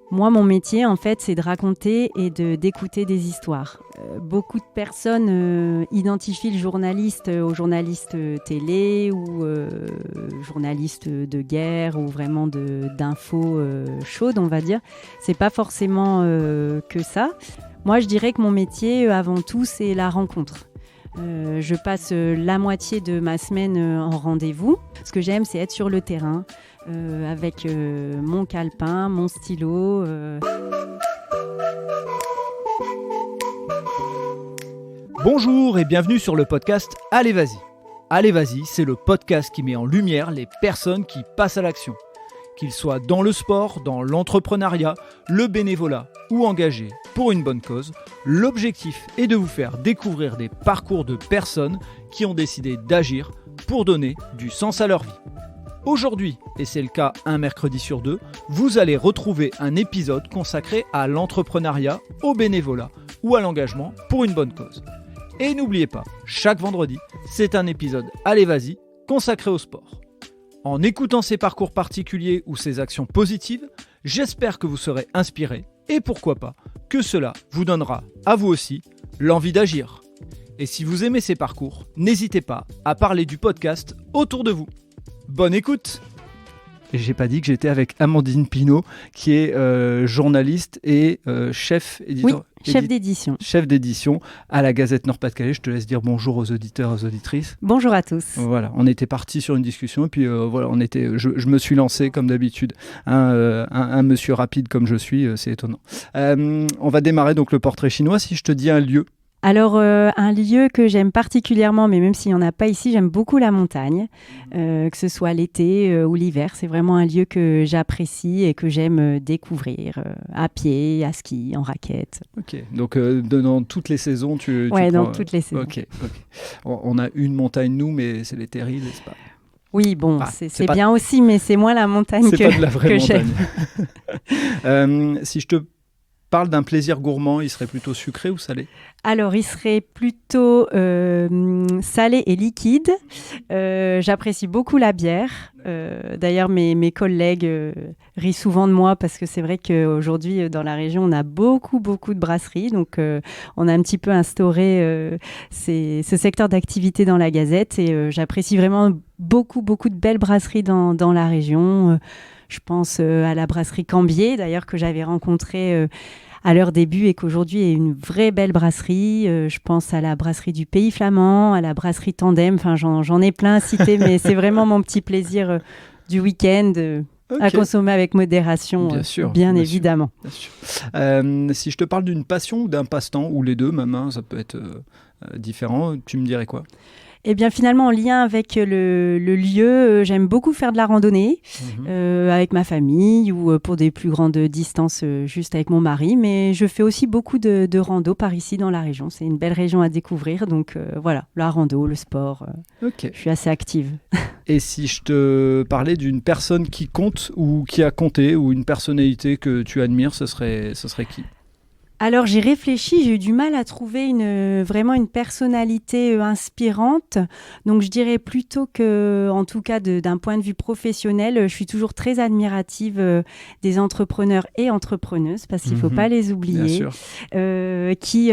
Moi, mon métier, en fait, c'est de raconter et d'écouter des histoires. Beaucoup de personnes identifient le journaliste au journaliste télé ou journaliste de guerre ou vraiment d'infos chaudes, on va dire. C'est pas forcément que ça. Moi, je dirais que mon métier, avant tout, c'est la rencontre. Je passe la moitié de ma semaine en rendez-vous. Ce que j'aime, c'est être sur le terrain, avec mon calepin, mon stylo. Bonjour et bienvenue sur le podcast Allez Vas-y. Allez Vas-y, c'est le podcast qui met en lumière les personnes qui passent à l'action. Qu'ils soient dans le sport, dans l'entrepreneuriat, le bénévolat ou engagés pour une bonne cause, l'objectif est de vous faire découvrir des parcours de personnes qui ont décidé d'agir pour donner du sens à leur vie. Aujourd'hui, et c'est le cas un mercredi sur deux, vous allez retrouver un épisode consacré à l'entrepreneuriat, au bénévolat ou à l'engagement pour une bonne cause. Et n'oubliez pas, chaque vendredi, c'est un épisode Allez Vas-y consacré au sport. En écoutant ces parcours particuliers ou ces actions positives, j'espère que vous serez inspirés et pourquoi pas, que cela vous donnera, à vous aussi, l'envie d'agir. Et si vous aimez ces parcours, n'hésitez pas à parler du podcast autour de vous. Bonne écoute! Et j'ai pas dit que j'étais avec Amandine Pinault, qui est journaliste et chef éditeur. Oui, chef d'édition. Chef d'édition à la Gazette Nord-Pas-de-Calais. Je te laisse dire bonjour aux auditeurs, aux auditrices. Bonjour à tous. Voilà, on était parti sur une discussion et puis voilà, je me suis lancé comme d'habitude. Un monsieur rapide comme je suis, c'est étonnant. On va démarrer donc le portrait chinois. Si je te dis un lieu. Alors, un lieu que j'aime particulièrement, mais même s'il n'y en a pas ici, j'aime beaucoup la montagne, que ce soit l'été ou l'hiver. C'est vraiment un lieu que j'apprécie et que j'aime découvrir, à pied, à ski, en raquette. Ok, donc dans toutes les saisons, tu dans prends, toutes les saisons. Ok. On a une montagne, nous, mais c'est les terrils, n'est-ce pas? Oui, bon, c'est pas... bien aussi, mais c'est moins la montagne c'est pas de la vraie montagne. Si je te parle d'un plaisir gourmand, il serait plutôt sucré ou salé? Alors, il serait plutôt salé et liquide. J'apprécie beaucoup la bière. D'ailleurs, mes collègues rient souvent de moi parce que c'est vrai qu'aujourd'hui, dans la région, on a beaucoup de brasseries. Donc, on a un petit peu instauré ce secteur d'activité dans la Gazette. Et j'apprécie vraiment beaucoup de belles brasseries dans la région. Je pense à la brasserie Cambier, d'ailleurs, que j'avais rencontrée à leur début et qu'aujourd'hui est une vraie belle brasserie. Je pense à la brasserie du Pays Flamand, à la brasserie Tandem. Enfin, j'en ai plein à citer, mais c'est vraiment mon petit plaisir du week-end à consommer avec modération, bien évidemment. Bien sûr. Si je te parle d'une passion ou d'un passe-temps, ou les deux même, ça peut être différent, tu me dirais quoi? Eh bien, finalement, en lien avec le lieu, j'aime beaucoup faire de la randonnée avec ma famille ou pour des plus grandes distances juste avec mon mari. Mais je fais aussi beaucoup de rando par ici dans la région. C'est une belle région à découvrir. Donc voilà, la rando, le sport, je suis assez active. Et si je te parlais d'une personne qui compte ou qui a compté ou une personnalité que tu admires, ce serait qui? Alors, j'ai réfléchi, j'ai eu du mal à trouver vraiment une personnalité inspirante. Donc, je dirais plutôt que, en tout cas, d'un point de vue professionnel, je suis toujours très admirative des entrepreneurs et entrepreneuses, parce qu'il ne faut pas les oublier, qui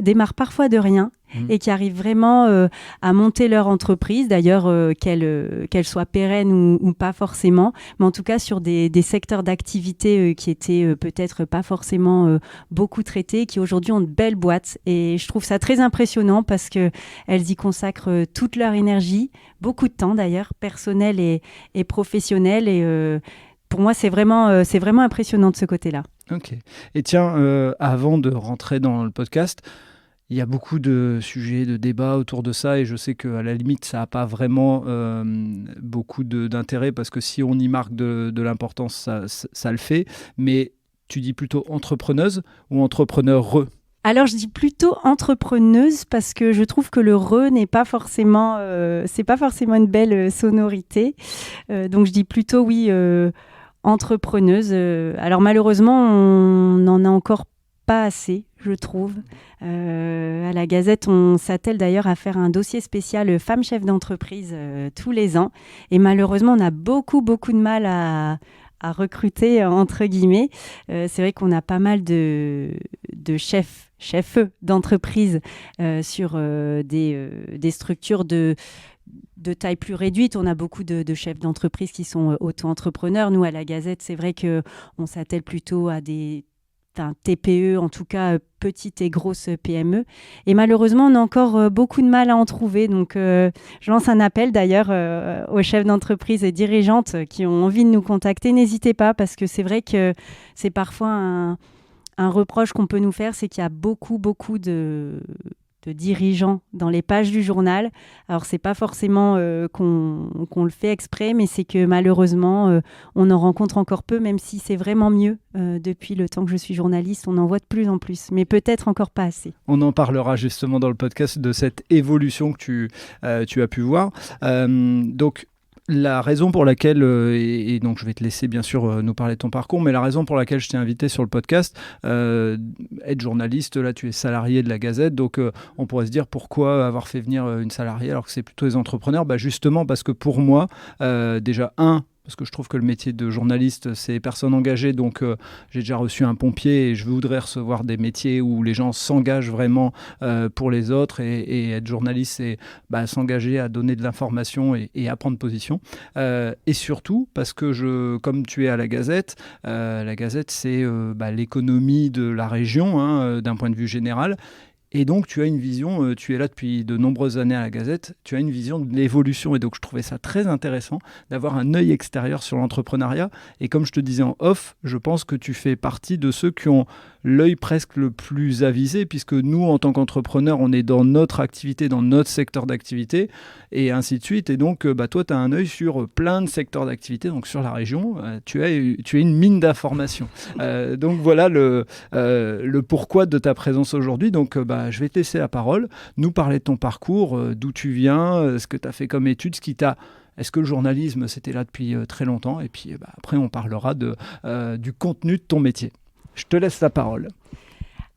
démarrent parfois de rien et qui arrivent vraiment à monter leur entreprise, d'ailleurs qu'elle soit pérenne ou pas forcément, mais en tout cas sur des secteurs d'activité qui étaient peut-être pas forcément beaucoup traités, qui aujourd'hui ont de belles boîtes. Et je trouve ça très impressionnant parce qu'elles y consacrent toute leur énergie, beaucoup de temps d'ailleurs, personnel et professionnel. Et pour moi, c'est vraiment impressionnant de ce côté-là. Ok. Et tiens, avant de rentrer dans le podcast, il y a beaucoup de sujets, de débats autour de ça et je sais qu'à la limite, ça n'a pas vraiment beaucoup d'intérêt parce que si on y marque de l'importance, ça le fait. Mais tu dis plutôt entrepreneuse ou entrepreneureux? Alors, je dis plutôt entrepreneuse parce que je trouve que le « re » n'est pas forcément, c'est pas forcément une belle sonorité. Donc, je dis plutôt, oui, entrepreneuse. Alors, malheureusement, on n'en a encore pas assez, je trouve. À la Gazette, on s'attelle d'ailleurs à faire un dossier spécial femmes chefs d'entreprise tous les ans. Et malheureusement, on a beaucoup de mal à recruter, entre guillemets. C'est vrai qu'on a pas mal de chefs d'entreprise sur des structures de taille plus réduite. On a beaucoup de chefs d'entreprise qui sont auto-entrepreneurs. Nous, à la Gazette, c'est vrai qu'on s'attelle plutôt à des TPE, en tout cas petites et grosses PME. Et malheureusement, on a encore beaucoup de mal à en trouver. Donc, je lance un appel d'ailleurs aux chefs d'entreprise et dirigeantes qui ont envie de nous contacter. N'hésitez pas, parce que c'est vrai que c'est parfois un reproche qu'on peut nous faire, c'est qu'il y a beaucoup de dirigeants dans les pages du journal. Alors, c'est pas forcément qu'on le fait exprès, mais c'est que malheureusement, on en rencontre encore peu, même si c'est vraiment mieux. Depuis le temps que je suis journaliste, on en voit de plus en plus, mais peut-être encore pas assez. On en parlera justement dans le podcast de cette évolution que tu as pu voir. Donc, la raison pour laquelle, et donc je vais te laisser bien sûr nous parler de ton parcours, mais la raison pour laquelle je t'ai invité sur le podcast, être journaliste, là tu es salarié de la Gazette, donc on pourrait se dire pourquoi avoir fait venir une salariée alors que c'est plutôt les entrepreneurs. Justement parce que pour moi, déjà parce que je trouve que le métier de journaliste, c'est personne engagée. Donc, j'ai déjà reçu un pompier et je voudrais recevoir des métiers où les gens s'engagent vraiment pour les autres. Et être journaliste, c'est s'engager à donner de l'information et à prendre position. Et surtout, parce que comme tu es à la Gazette, c'est l'économie de la région, d'un point de vue général. Et donc, tu as une vision, tu es là depuis de nombreuses années à la Gazette, tu as une vision de l'évolution. Et donc, je trouvais ça très intéressant d'avoir un œil extérieur sur l'entrepreneuriat. Et comme je te disais en off, je pense que tu fais partie de ceux qui ont l'œil presque le plus avisé, puisque nous, en tant qu'entrepreneurs, on est dans notre activité, dans notre secteur d'activité, et ainsi de suite. Et donc, toi, tu as un œil sur plein de secteurs d'activité, donc sur la région, tu es une mine d'informations. Donc, voilà le pourquoi de ta présence aujourd'hui. Donc, je vais te laisser la parole, nous parler de ton parcours, d'où tu viens, ce que tu as fait comme études, Est-ce que le journalisme, c'était là depuis très longtemps? Et puis après, on parlera du contenu de ton métier. Je te laisse la parole.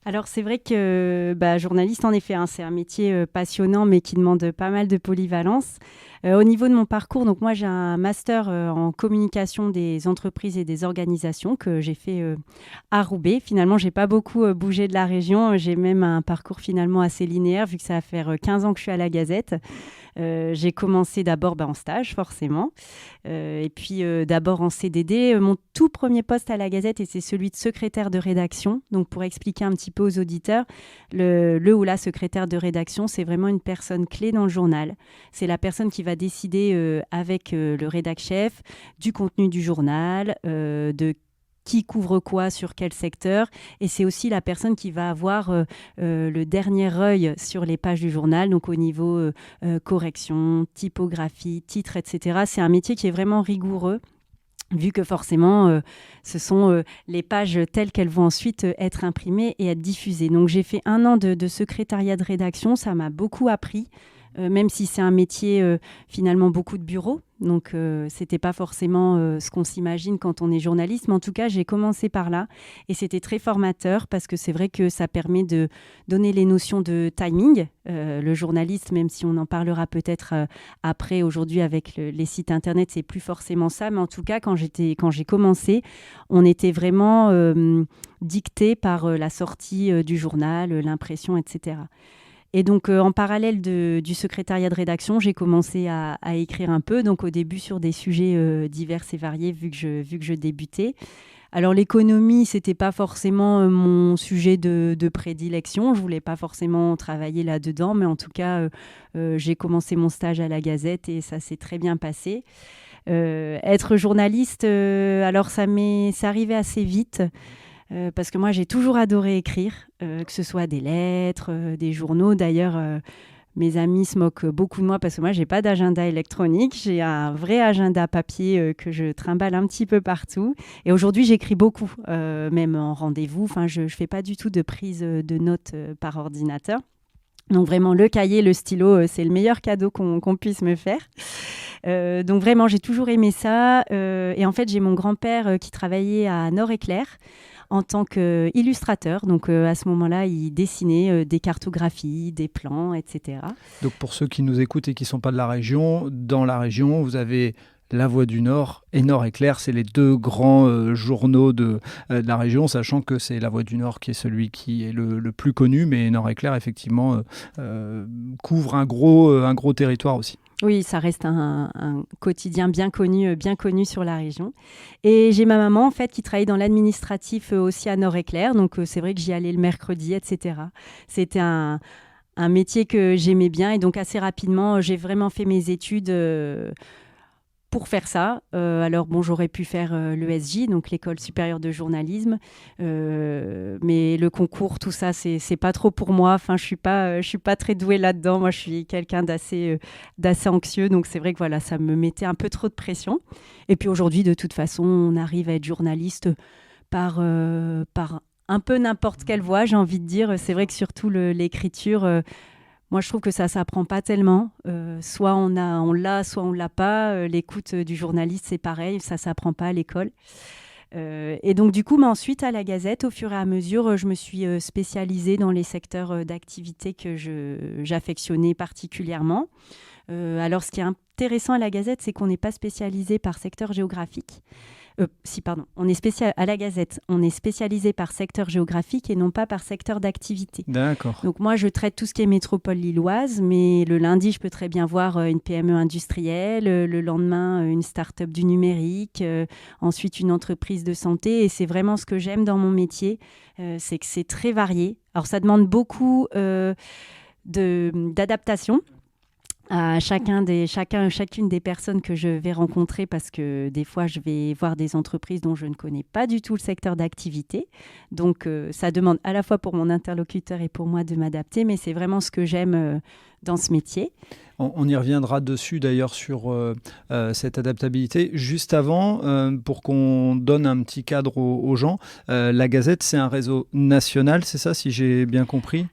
Alors, c'est vrai que journaliste, en effet, c'est un métier passionnant, mais qui demande pas mal de polyvalence. Au niveau de mon parcours, donc moi, j'ai un master en communication des entreprises et des organisations que j'ai fait à Roubaix. Finalement, j'ai pas beaucoup bougé de la région. J'ai même un parcours finalement assez linéaire, vu que ça va faire 15 ans que je suis à la Gazette. J'ai commencé d'abord en stage, forcément, et puis d'abord en CDD. Mon tout premier poste à la Gazette, et c'est celui de secrétaire de rédaction. Donc, pour expliquer un petit peu aux auditeurs, le ou la secrétaire de rédaction, c'est vraiment une personne clé dans le journal. C'est la personne qui va décider avec le rédac-chef du contenu du journal, de qui couvre quoi sur quel secteur, et c'est aussi la personne qui va avoir le dernier œil sur les pages du journal, donc au niveau correction, typographie, titre, etc. C'est un métier qui est vraiment rigoureux, vu que forcément, ce sont les pages telles qu'elles vont ensuite être imprimées et être diffusées. Donc j'ai fait 1 an de secrétariat de rédaction, ça m'a beaucoup appris. Même si c'est un métier finalement beaucoup de bureaux, donc c'était pas forcément ce qu'on s'imagine quand on est journaliste, mais en tout cas j'ai commencé par là et c'était très formateur parce que c'est vrai que ça permet de donner les notions de timing. Le journaliste, même si on en parlera peut-être après aujourd'hui avec les sites internet, c'est plus forcément ça, mais en tout cas quand j'ai commencé, on était vraiment dicté par la sortie du journal, l'impression, etc. Et donc, en parallèle du secrétariat de rédaction, j'ai commencé à écrire un peu, donc au début sur des sujets divers et variés, vu que je débutais. Alors, l'économie, c'était pas forcément mon sujet de prédilection. Je voulais pas forcément travailler là-dedans, mais en tout cas, j'ai commencé mon stage à la Gazette et ça s'est très bien passé. Être journaliste, alors ça arrivait assez vite. Parce que moi, j'ai toujours adoré écrire, que ce soit des lettres, des journaux. D'ailleurs, mes amis se moquent beaucoup de moi parce que moi, je n'ai pas d'agenda électronique. J'ai un vrai agenda papier que je trimballe un petit peu partout. Et aujourd'hui, j'écris beaucoup, même en rendez-vous. Enfin, je ne fais pas du tout de prise de notes par ordinateur. Donc vraiment, le cahier, le stylo, c'est le meilleur cadeau qu'on puisse me faire. Donc vraiment, j'ai toujours aimé ça. Et en fait, j'ai mon grand-père qui travaillait à Nord-Éclair en tant qu'illustrateur. Donc, à ce moment-là, il dessinait des cartographies, des plans, etc. Donc, pour ceux qui nous écoutent et qui ne sont pas de la région, dans la région, vous avez La Voix du Nord et Nord-Éclair, c'est les deux grands journaux de la région, sachant que c'est La Voix du Nord qui est celui qui est le plus connu, mais Nord-Éclair, effectivement, couvre un gros territoire aussi. Oui, ça reste un quotidien bien connu sur la région. Et j'ai ma maman, en fait, qui travaille dans l'administratif aussi à Nord-Éclair. Donc, c'est vrai que j'y allais le mercredi, etc. C'était un métier que j'aimais bien. Et donc, assez rapidement, j'ai vraiment fait mes études pour faire ça. Alors, bon, j'aurais pu faire l'ESJ, donc l'École supérieure de journalisme. Mais le concours, tout ça, c'est pas trop pour moi. Enfin, je suis pas très douée là-dedans. Moi, je suis quelqu'un d'assez anxieux. Donc, c'est vrai que voilà, ça me mettait un peu trop de pression. Et puis aujourd'hui, de toute façon, on arrive à être journaliste par un peu n'importe quelle voie, j'ai envie de dire. C'est vrai que surtout l'écriture... moi, je trouve que ça s'apprend pas tellement. Soit on l'a, soit on l'a pas. L'écoute du journaliste, c'est pareil, ça s'apprend pas à l'école. Et donc, du coup, ensuite, à la Gazette, au fur et à mesure, je me suis spécialisée dans les secteurs d'activité que j'affectionnais particulièrement. Alors, ce qui est intéressant à la Gazette, c'est qu'on n'est pas spécialisé par secteur géographique. On est à la Gazette, on est spécialisé par secteur géographique et non pas par secteur d'activité. D'accord. Donc moi, je traite tout ce qui est métropole lilloise, mais le lundi, je peux très bien voir une PME industrielle, le lendemain, une start-up du numérique, ensuite une entreprise de santé. Et c'est vraiment ce que j'aime dans mon métier, c'est que c'est très varié. Alors ça demande beaucoup d'adaptation à chacune des personnes que je vais rencontrer, parce que des fois, je vais voir des entreprises dont je ne connais pas du tout le secteur d'activité. Donc, ça demande à la fois pour mon interlocuteur et pour moi de m'adapter, mais c'est vraiment ce que j'aime dans ce métier. On y reviendra dessus d'ailleurs sur cette adaptabilité. Juste avant, pour qu'on donne un petit cadre aux gens, la Gazette, c'est un réseau national, c'est ça, si j'ai bien compris ?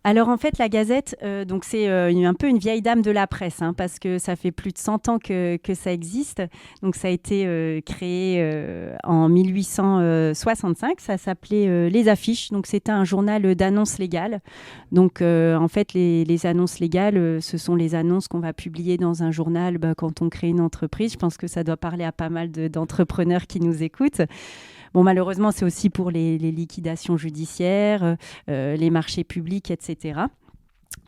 Alors en fait, la Gazette, donc c'est un peu une vieille dame de la presse, parce que ça fait plus de 100 ans que ça existe. Donc ça a été créé en 1865, ça s'appelait Les Affiches. Donc c'était un journal d'annonces légales. Donc en fait, les annonces légales, ce sont les annonces qu'on va publier dans un journal quand on crée une entreprise. Je pense que ça doit parler à pas mal d'entrepreneurs qui nous écoutent. Bon, malheureusement, c'est aussi pour les liquidations judiciaires, les marchés publics, etc.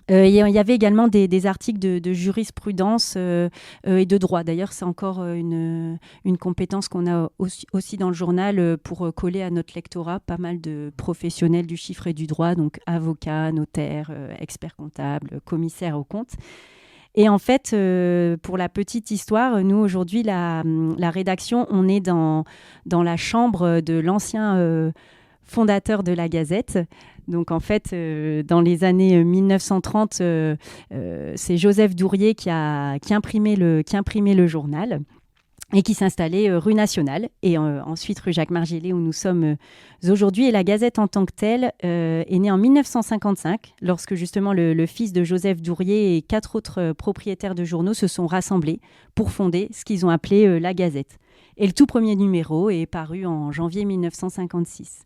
Il y avait également des articles de jurisprudence et de droit. D'ailleurs, c'est encore une compétence qu'on a aussi dans le journal pour coller à notre lectorat pas mal de professionnels du chiffre et du droit, donc avocats, notaires, experts comptables, commissaires aux comptes. Et en fait, pour la petite histoire, nous, aujourd'hui, la rédaction, on est dans la chambre de l'ancien fondateur de la Gazette. Donc, en fait, dans les années 1930, c'est Joseph Dourier qui imprimait le journal et qui s'installait rue Nationale et ensuite rue Jacques Margiela où nous sommes aujourd'hui. Et la Gazette en tant que telle est née en 1955 lorsque justement le fils de Joseph Dourier et 4 autres propriétaires de journaux se sont rassemblés pour fonder ce qu'ils ont appelé la Gazette. Et le tout premier numéro est paru en janvier 1956.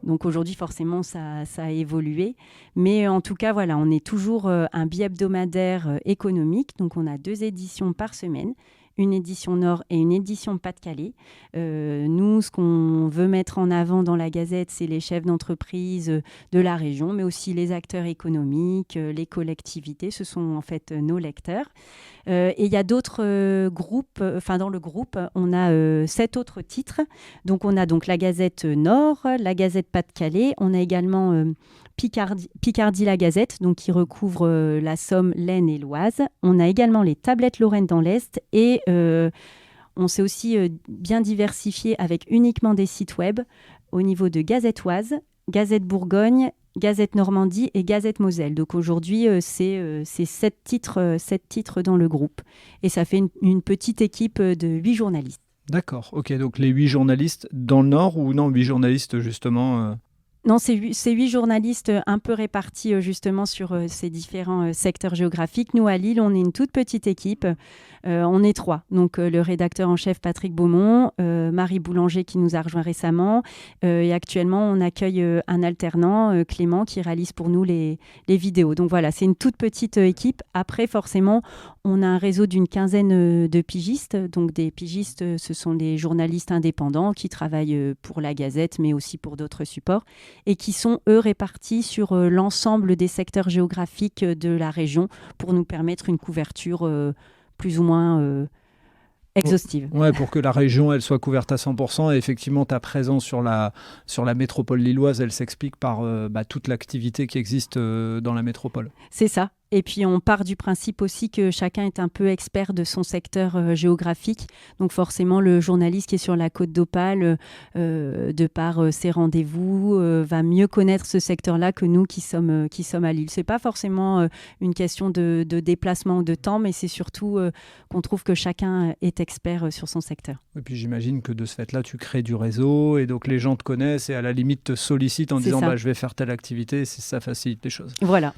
Donc aujourd'hui, forcément, ça a évolué. Mais en tout cas, voilà, on est toujours un bi-hebdomadaire économique. Donc on a 2 éditions par semaine, une édition Nord et une édition Pas-de-Calais. Nous, ce qu'on veut mettre en avant dans la Gazette, c'est les chefs d'entreprise de la région, mais aussi les acteurs économiques, les collectivités. Ce sont en fait nos lecteurs. Et il y a d'autres groupes. Dans le groupe, on a 7 autres titres. Donc, on a donc la Gazette Nord, la Gazette Pas-de-Calais. On a également Picardie la Gazette, donc qui recouvre la Somme, l'Aisne et l'Oise. On a également les Tablettes Lorraine dans l'Est et on s'est aussi bien diversifié avec uniquement des sites web au niveau de Gazette Oise, Gazette Bourgogne, Gazette Normandie et Gazette Moselle. Donc aujourd'hui, c'est 7 titres dans le groupe. Et ça fait une petite équipe de 8 journalistes. D'accord, ok. Donc les 8 journalistes dans le Nord ou non, 8 journalistes justement Non, c'est 8 journalistes un peu répartis justement sur ces différents secteurs géographiques. Nous, à Lille, on est une toute petite équipe. On est 3. Donc, le rédacteur en chef Patrick Beaumont, Marie Boulanger qui nous a rejoint récemment. Et actuellement, on accueille un alternant, Clément, qui réalise pour nous les vidéos. Donc voilà, c'est une toute petite équipe. Après, forcément, on a un réseau d'une quinzaine de pigistes. Donc, des pigistes, ce sont des journalistes indépendants qui travaillent pour la Gazette, mais aussi pour d'autres supports, et qui sont, eux, répartis sur l'ensemble des secteurs géographiques de la région pour nous permettre une couverture plus ou moins exhaustive. Ouais, pour que la région elle soit couverte à 100%. Et effectivement, ta présence sur la métropole lilloise, elle s'explique par toute l'activité qui existe dans la métropole. C'est ça. Et puis, on part du principe aussi que chacun est un peu expert de son secteur géographique. Donc, forcément, le journaliste qui est sur la Côte d'Opale, de par ses rendez-vous, va mieux connaître ce secteur-là que nous qui sommes à Lille. Ce n'est pas forcément une question de déplacement ou de temps, mais c'est surtout qu'on trouve que chacun est expert sur son secteur. Et puis, j'imagine que de ce fait-là, tu crées du réseau et donc les gens te connaissent et à la limite te sollicitent en disant je vais faire telle activité. Ça facilite les choses. Voilà.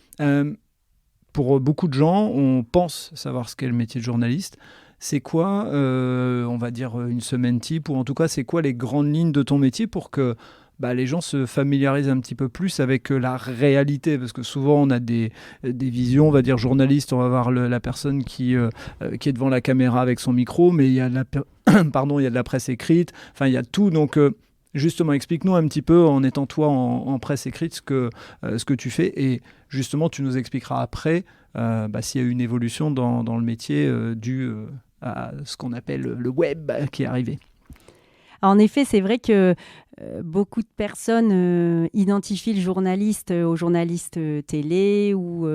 Pour beaucoup de gens, on pense savoir ce qu'est le métier de journaliste. C'est quoi, on va dire, une semaine type, ou en tout cas, c'est quoi les grandes lignes de ton métier pour que les gens se familiarisent un petit peu plus avec la réalité? Parce que souvent, on a des visions, on va dire journaliste, on va voir la personne qui est devant la caméra avec son micro, mais il y a il y a de la presse écrite, enfin, il y a tout, donc... Justement, explique-nous un petit peu, en étant toi en presse écrite, ce que tu fais. Et justement, tu nous expliqueras après s'il y a eu une évolution dans le métier dû à ce qu'on appelle le web qui est arrivé. En effet, c'est vrai que beaucoup de personnes identifient le journaliste au journaliste télé ou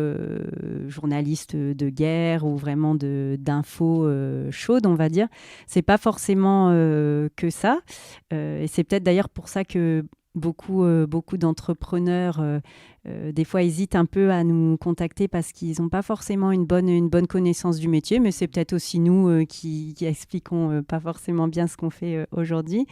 journaliste de guerre ou vraiment d'infos chaudes, on va dire. C'est pas forcément que ça. Et c'est peut-être d'ailleurs pour ça que beaucoup d'entrepreneurs des fois hésitent un peu à nous contacter parce qu'ils n'ont pas forcément une bonne connaissance du métier, mais c'est peut-être aussi nous qui expliquons pas forcément bien ce qu'on fait aujourd'hui.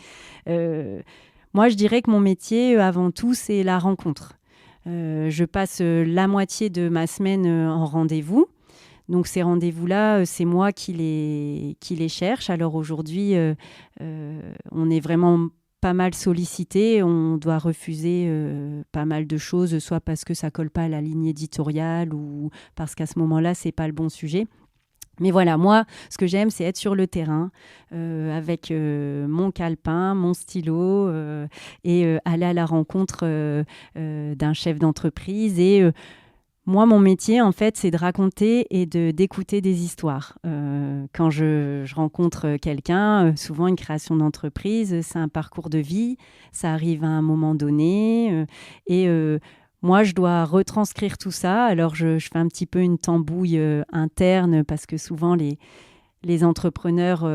Moi, je dirais que mon métier, avant tout, c'est la rencontre. Je passe la moitié de ma semaine en rendez-vous. Donc ces rendez-vous-là, c'est moi qui les cherche. Alors aujourd'hui, on est vraiment pas mal sollicité, on doit refuser pas mal de choses, soit parce que ça colle pas à la ligne éditoriale ou parce qu'à ce moment-là, c'est pas le bon sujet. Mais voilà, moi, ce que j'aime, c'est être sur le terrain avec mon calepin, mon stylo et aller à la rencontre d'un chef d'entreprise. Et moi, mon métier, en fait, c'est de raconter et d'écouter des histoires. Quand je rencontre quelqu'un, souvent une création d'entreprise, c'est un parcours de vie, ça arrive à un moment donné. Moi, je dois retranscrire tout ça. Alors, je fais un petit peu une tambouille interne parce que souvent, les entrepreneurs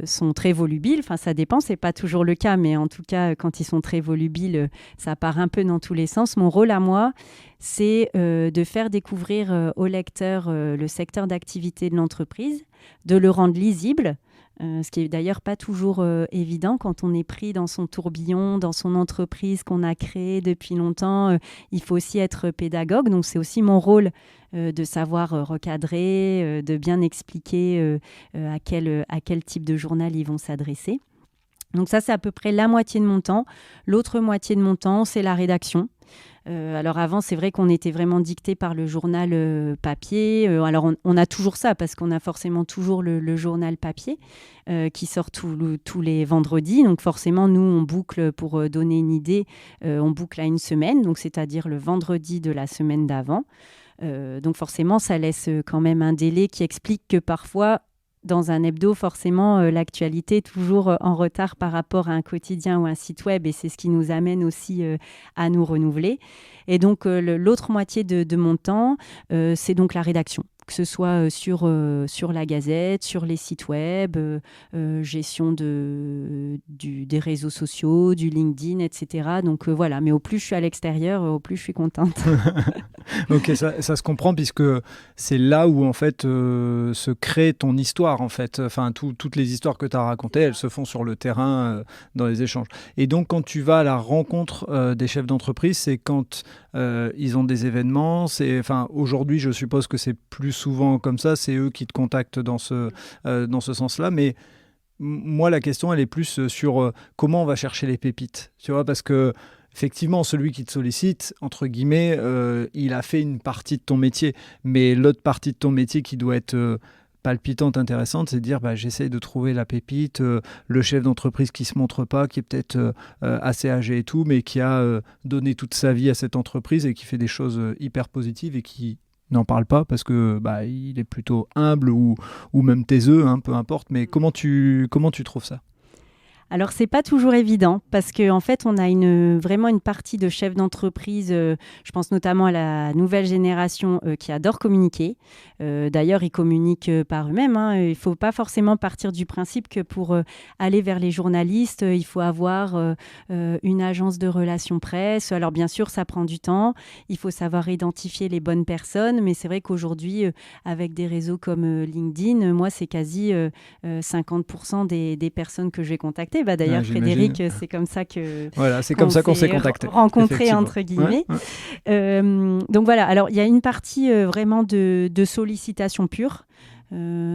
sont très volubiles. Enfin, ça dépend, ce n'est pas toujours le cas, mais en tout cas, quand ils sont très volubiles, ça part un peu dans tous les sens. Mon rôle à moi, c'est de faire découvrir au lecteur le secteur d'activité de l'entreprise, de le rendre lisible, ce qui est d'ailleurs pas toujours évident quand on est pris dans son tourbillon, dans son entreprise qu'on a créée depuis longtemps. Il faut aussi être pédagogue, donc c'est aussi mon rôle de savoir recadrer, de bien expliquer à quel type de journal ils vont s'adresser. Donc ça, c'est à peu près la moitié de mon temps. L'autre moitié de mon temps, c'est la rédaction. Alors avant, c'est vrai qu'on était vraiment dicté par le journal papier. Alors on a toujours ça parce qu'on a forcément toujours le journal papier qui sort tous les vendredis. Donc forcément, nous, on boucle, pour donner une idée, on boucle à une semaine, donc c'est-à-dire le vendredi de la semaine d'avant. Donc forcément, ça laisse quand même un délai qui explique que parfois, dans un hebdo, forcément, l'actualité est toujours en retard par rapport à un quotidien ou un site web, et c'est ce qui nous amène aussi à nous renouveler. Et donc, l'autre moitié de mon temps, c'est donc la rédaction. que ce soit sur la Gazette, sur les sites web, gestion des réseaux sociaux, du LinkedIn, etc. Donc voilà, mais au plus je suis à l'extérieur, au plus je suis contente. Ok, ça se comprend puisque c'est là où en fait se crée ton histoire en fait. Enfin, toutes les histoires que tu as racontées, elles se font sur le terrain dans les échanges. Et donc quand tu vas à la rencontre des chefs d'entreprise, c'est quand ils ont des événements. Enfin, aujourd'hui, je suppose que c'est plus souvent comme ça. C'est eux qui te contactent dans ce sens-là. Mais moi, la question, elle est plus sur comment on va chercher les pépites. Tu vois, parce que effectivement, celui qui te sollicite, entre guillemets, il a fait une partie de ton métier. Mais l'autre partie de ton métier qui doit être palpitante, intéressante, c'est de dire j'essaye de trouver la pépite, le chef d'entreprise qui se montre pas, qui est peut-être assez âgé et tout, mais qui a donné toute sa vie à cette entreprise et qui fait des choses hyper positives et qui n'en parle pas parce que il est plutôt humble ou même taiseux, hein, peu importe. Mais comment tu trouves ça ? Alors, c'est pas toujours évident parce qu'en fait, on a vraiment une partie de chefs d'entreprise, je pense notamment à la nouvelle génération qui adore communiquer. D'ailleurs, ils communiquent par eux-mêmes. Hein. Il ne faut pas forcément partir du principe que pour aller vers les journalistes, il faut avoir une agence de relations presse. Alors, bien sûr, ça prend du temps. Il faut savoir identifier les bonnes personnes. Mais c'est vrai qu'aujourd'hui, avec des réseaux comme LinkedIn, moi, c'est quasi 50% des personnes que je vais contacter. D'ailleurs, Frédéric, c'est comme ça que qu'on s'est contacté. Rencontré entre guillemets. Ouais. Donc voilà. Alors il y a une partie vraiment de sollicitation pure.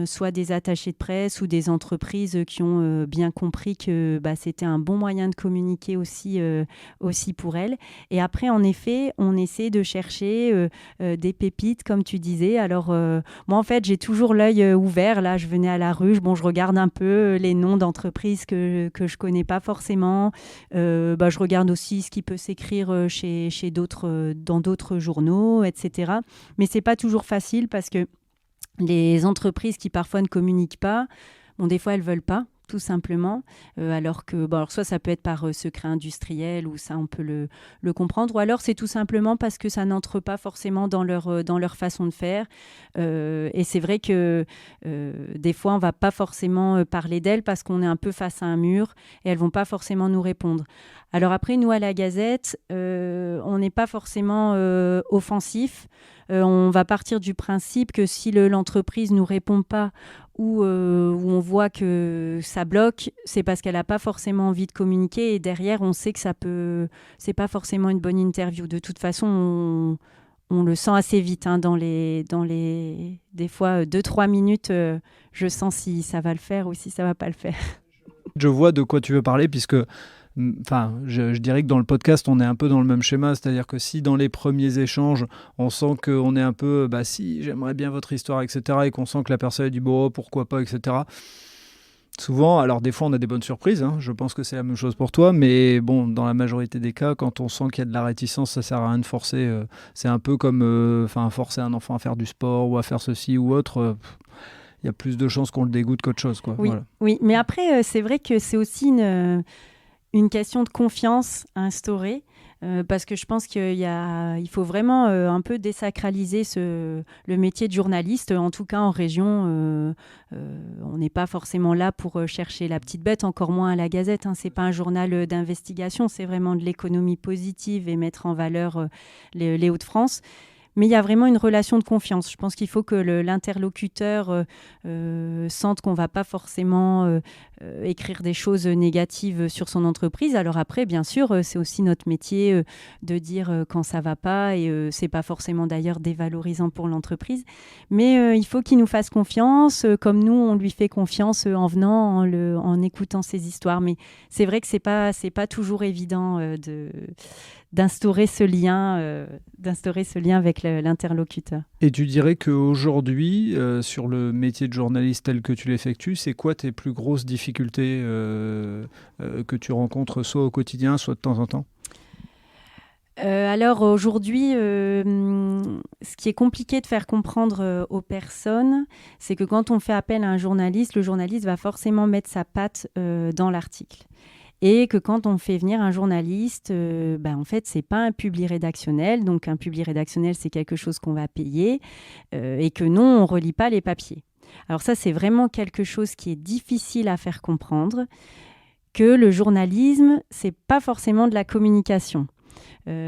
Soit des attachés de presse ou des entreprises qui ont bien compris que c'était un bon moyen de communiquer aussi pour elles. Et après, en effet, on essaie de chercher des pépites, comme tu disais. Alors, moi, en fait, j'ai toujours l'œil ouvert. Là, je venais à la ruche. Bon, je regarde un peu les noms d'entreprises que je ne connais pas forcément. Je regarde aussi ce qui peut s'écrire dans d'autres journaux, etc. Mais ce n'est pas toujours facile parce que les entreprises qui parfois ne communiquent pas, des fois elles ne veulent pas, tout simplement, alors que soit ça peut être par secret industriel, ou ça on peut le comprendre, ou alors c'est tout simplement parce que ça n'entre pas forcément dans leur façon de faire. Et c'est vrai que des fois on ne va pas forcément parler d'elles parce qu'on est un peu face à un mur et elles ne vont pas forcément nous répondre. Alors après, nous à la Gazette, on n'est pas forcément offensif. On va partir du principe que si l'entreprise ne nous répond pas ou on voit que ça bloque, c'est parce qu'elle n'a pas forcément envie de communiquer, et derrière, on sait que c'est pas forcément une bonne interview. De toute façon, on le sent assez vite, hein, dans les des fois 2-3 minutes, je sens si ça va le faire ou si ça ne va pas le faire. Je vois de quoi tu veux parler, puisque je dirais que dans le podcast, on est un peu dans le même schéma, c'est-à-dire que si dans les premiers échanges, on sent qu'on est un peu, si, j'aimerais bien votre histoire, etc., et qu'on sent que la personne dit, pourquoi pas, etc., souvent, alors des fois, on a des bonnes surprises, hein, je pense que c'est la même chose pour toi, mais bon, dans la majorité des cas, quand on sent qu'il y a de la réticence, ça sert à rien de forcer. C'est un peu comme forcer un enfant à faire du sport ou à faire ceci ou autre. Il y a plus de chances qu'on le dégoûte qu'autre chose, quoi. Oui, voilà. Oui, mais après, c'est vrai que c'est aussi une question de confiance à instaurer, parce que je pense qu'il faut vraiment un peu désacraliser le métier de journaliste. En tout cas, en région, on n'est pas forcément là pour chercher la petite bête, encore moins à la Gazette. Hein. Ce n'est pas un journal d'investigation, c'est vraiment de l'économie positive et mettre en valeur les Hauts-de-France. Mais il y a vraiment une relation de confiance. Je pense qu'il faut que l'interlocuteur sente qu'on ne va pas forcément écrire des choses négatives sur son entreprise. Alors après, bien sûr, c'est aussi notre métier de dire quand ça ne va pas, et ce n'est pas forcément d'ailleurs dévalorisant pour l'entreprise. Mais il faut qu'il nous fasse confiance, comme nous, on lui fait confiance en venant, en écoutant ses histoires. Mais c'est vrai que ce n'est pas toujours évident d'instaurer ce lien avec l'interlocuteur. Et tu dirais qu'aujourd'hui, sur le métier de journaliste tel que tu l'effectues, c'est quoi tes plus grosses difficultés que tu rencontres soit au quotidien, soit de temps en temps ? Alors aujourd'hui, ce qui est compliqué de faire comprendre aux personnes, c'est que quand on fait appel à un journaliste, le journaliste va forcément mettre sa patte dans l'article. et que quand on fait venir un journaliste, en fait, c'est pas un publi rédactionnel. Donc, un publi rédactionnel, c'est quelque chose qu'on va payer et que non, on relit pas les papiers. Alors ça, c'est vraiment quelque chose qui est difficile à faire comprendre, que le journalisme, c'est pas forcément de la communication.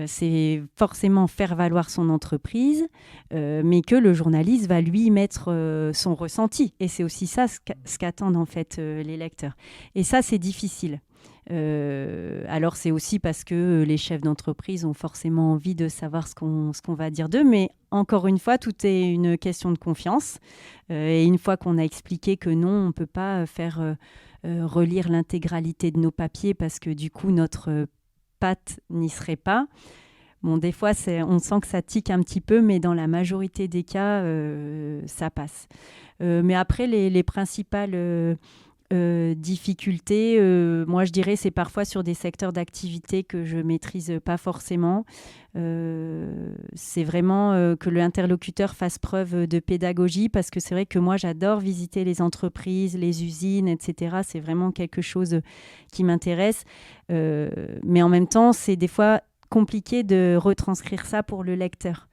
C'est forcément faire valoir son entreprise, mais que le journaliste va lui mettre son ressenti. Et c'est aussi ça ce qu'attendent en fait les lecteurs. Et ça, c'est difficile. Alors c'est aussi parce que les chefs d'entreprise ont forcément envie de savoir ce qu'on va dire d'eux, mais encore une fois, tout est une question de confiance. Et une fois qu'on a expliqué que non, on ne peut pas faire relire l'intégralité de nos papiers parce que du coup, notre patte n'y serait pas. Bon, des fois, on sent que ça tique un petit peu, mais dans la majorité des cas, ça passe. Mais après, les principales difficultés, moi je dirais c'est parfois sur des secteurs d'activité que je maîtrise pas forcément. C'est vraiment que l'interlocuteur fasse preuve de pédagogie, parce que c'est vrai que moi j'adore visiter les entreprises, les usines, etc. C'est vraiment quelque chose qui m'intéresse. Mais en même temps, c'est des fois compliqué de retranscrire ça pour le lecteur.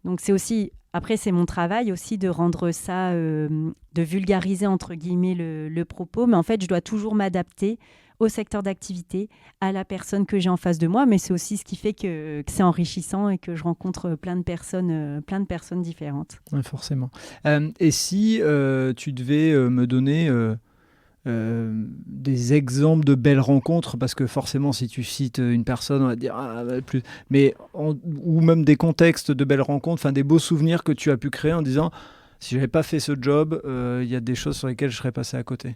Donc c'est aussi... Après, c'est mon travail aussi de rendre ça, de vulgariser entre guillemets le propos. Mais en fait, je dois toujours m'adapter au secteur d'activité, à la personne que j'ai en face de moi. Mais c'est aussi ce qui fait que c'est enrichissant et que je rencontre plein de personnes différentes. Ouais, forcément. Et si tu devais me donner des exemples de belles rencontres, parce que forcément si tu cites une personne on va dire plus, mais ou même des contextes de belles rencontres, enfin des beaux souvenirs que tu as pu créer en disant si j'avais pas fait ce job, il y a des choses sur lesquelles je serais passé à côté.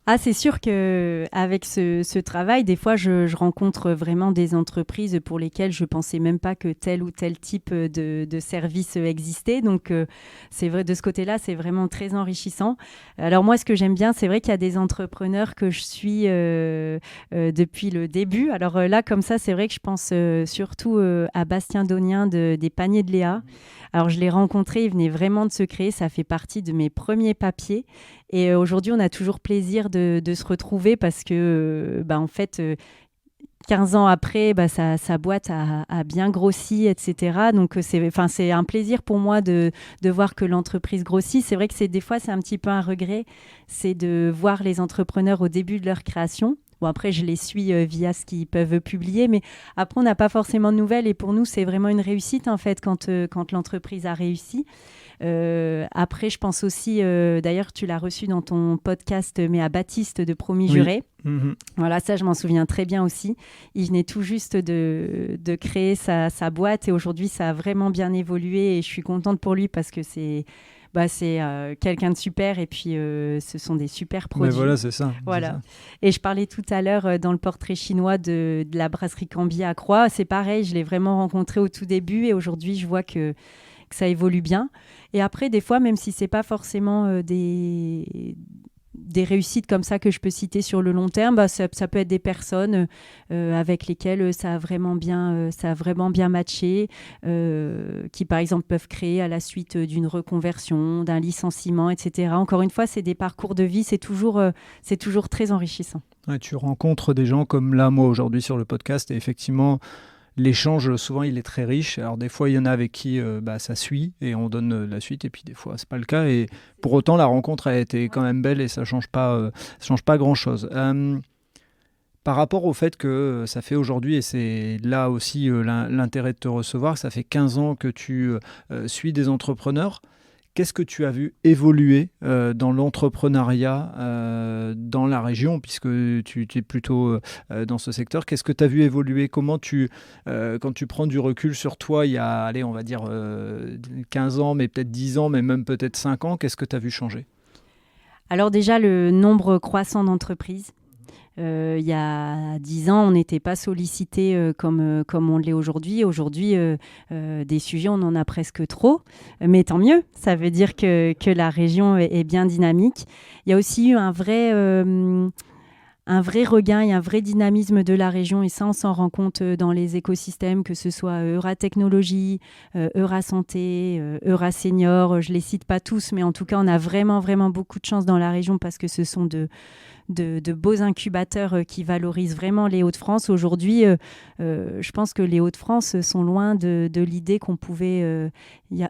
Ah, c'est sûr qu'avec ce travail, des fois, je rencontre vraiment des entreprises pour lesquelles je ne pensais même pas que tel ou tel type de service existait. Donc, c'est vrai, de ce côté-là, c'est vraiment très enrichissant. Alors moi, ce que j'aime bien, c'est vrai qu'il y a des entrepreneurs que je suis depuis le début. Alors là, comme ça, c'est vrai que je pense surtout à Bastien Donien des Paniers de Léa. Alors, je l'ai rencontré, il venait vraiment de se créer. Ça fait partie de mes premiers papiers. Et aujourd'hui, on a toujours plaisir de se retrouver parce que, en fait, 15 ans après, sa boîte a bien grossi, etc. Donc, c'est un plaisir pour moi de voir que l'entreprise grossit. C'est vrai que des fois, c'est un petit peu un regret, c'est de voir les entrepreneurs au début de leur création. Bon, après, je les suis via ce qu'ils peuvent publier, mais après, on n'a pas forcément de nouvelles. Et pour nous, c'est vraiment une réussite, en fait, quand l'entreprise a réussi. Après, je pense aussi, d'ailleurs, tu l'as reçu dans ton podcast, mais à Baptiste de Promis Juré. Mmh. Voilà, ça, je m'en souviens très bien aussi. Il venait tout juste de créer sa boîte et aujourd'hui, ça a vraiment bien évolué et je suis contente pour lui parce que c'est quelqu'un de super et puis ce sont des super produits. Mais voilà, c'est ça. Voilà. C'est ça. Et je parlais tout à l'heure dans le portrait chinois de la brasserie Cambier à Croix. C'est pareil, je l'ai vraiment rencontré au tout début et aujourd'hui, je vois que ça évolue bien. Et après, des fois, même si c'est pas forcément des réussites comme ça que je peux citer sur le long terme, ça peut être des personnes avec lesquelles ça a vraiment bien matché, qui par exemple peuvent créer à la suite d'une reconversion, d'un licenciement, etc. Encore une fois, c'est des parcours de vie, c'est toujours très enrichissant. Ouais, tu rencontres des gens comme là, moi aujourd'hui sur le podcast, et effectivement, l'échange, souvent, il est très riche. Alors, des fois, il y en a avec qui ça suit et on donne la suite. Et puis, des fois, c'est pas le cas. Et pour autant, la rencontre a été quand même belle et ça change pas grand-chose. Par rapport au fait que ça fait aujourd'hui, et c'est là aussi l'intérêt de te recevoir, ça fait 15 ans que tu suis des entrepreneurs. Qu'est-ce que tu as vu évoluer dans l'entrepreneuriat dans la région, puisque tu es plutôt dans ce secteur? Qu'est-ce que tu as vu évoluer? Comment quand tu prends du recul sur toi, il y a, allez, on va dire 15 ans, mais peut-être 10 ans, mais même peut-être 5 ans, qu'est-ce que tu as vu changer? Alors déjà, le nombre croissant d'entreprises. Il y a 10 ans, on n'était pas sollicité comme on l'est aujourd'hui. Aujourd'hui, des sujets, on en a presque trop. Mais tant mieux, ça veut dire que la région est bien dynamique. Il y a aussi eu un vrai regain et un vrai dynamisme de la région. Et ça, on s'en rend compte dans les écosystèmes, que ce soit Euratechnologie, Eurasanté, Eurasenior. Je ne les cite pas tous, mais en tout cas, on a vraiment, vraiment beaucoup de chance dans la région parce que ce sont de de beaux incubateurs qui valorisent vraiment les Hauts-de-France. Aujourd'hui, je pense que les Hauts-de-France sont loin de l'idée qu'on pouvait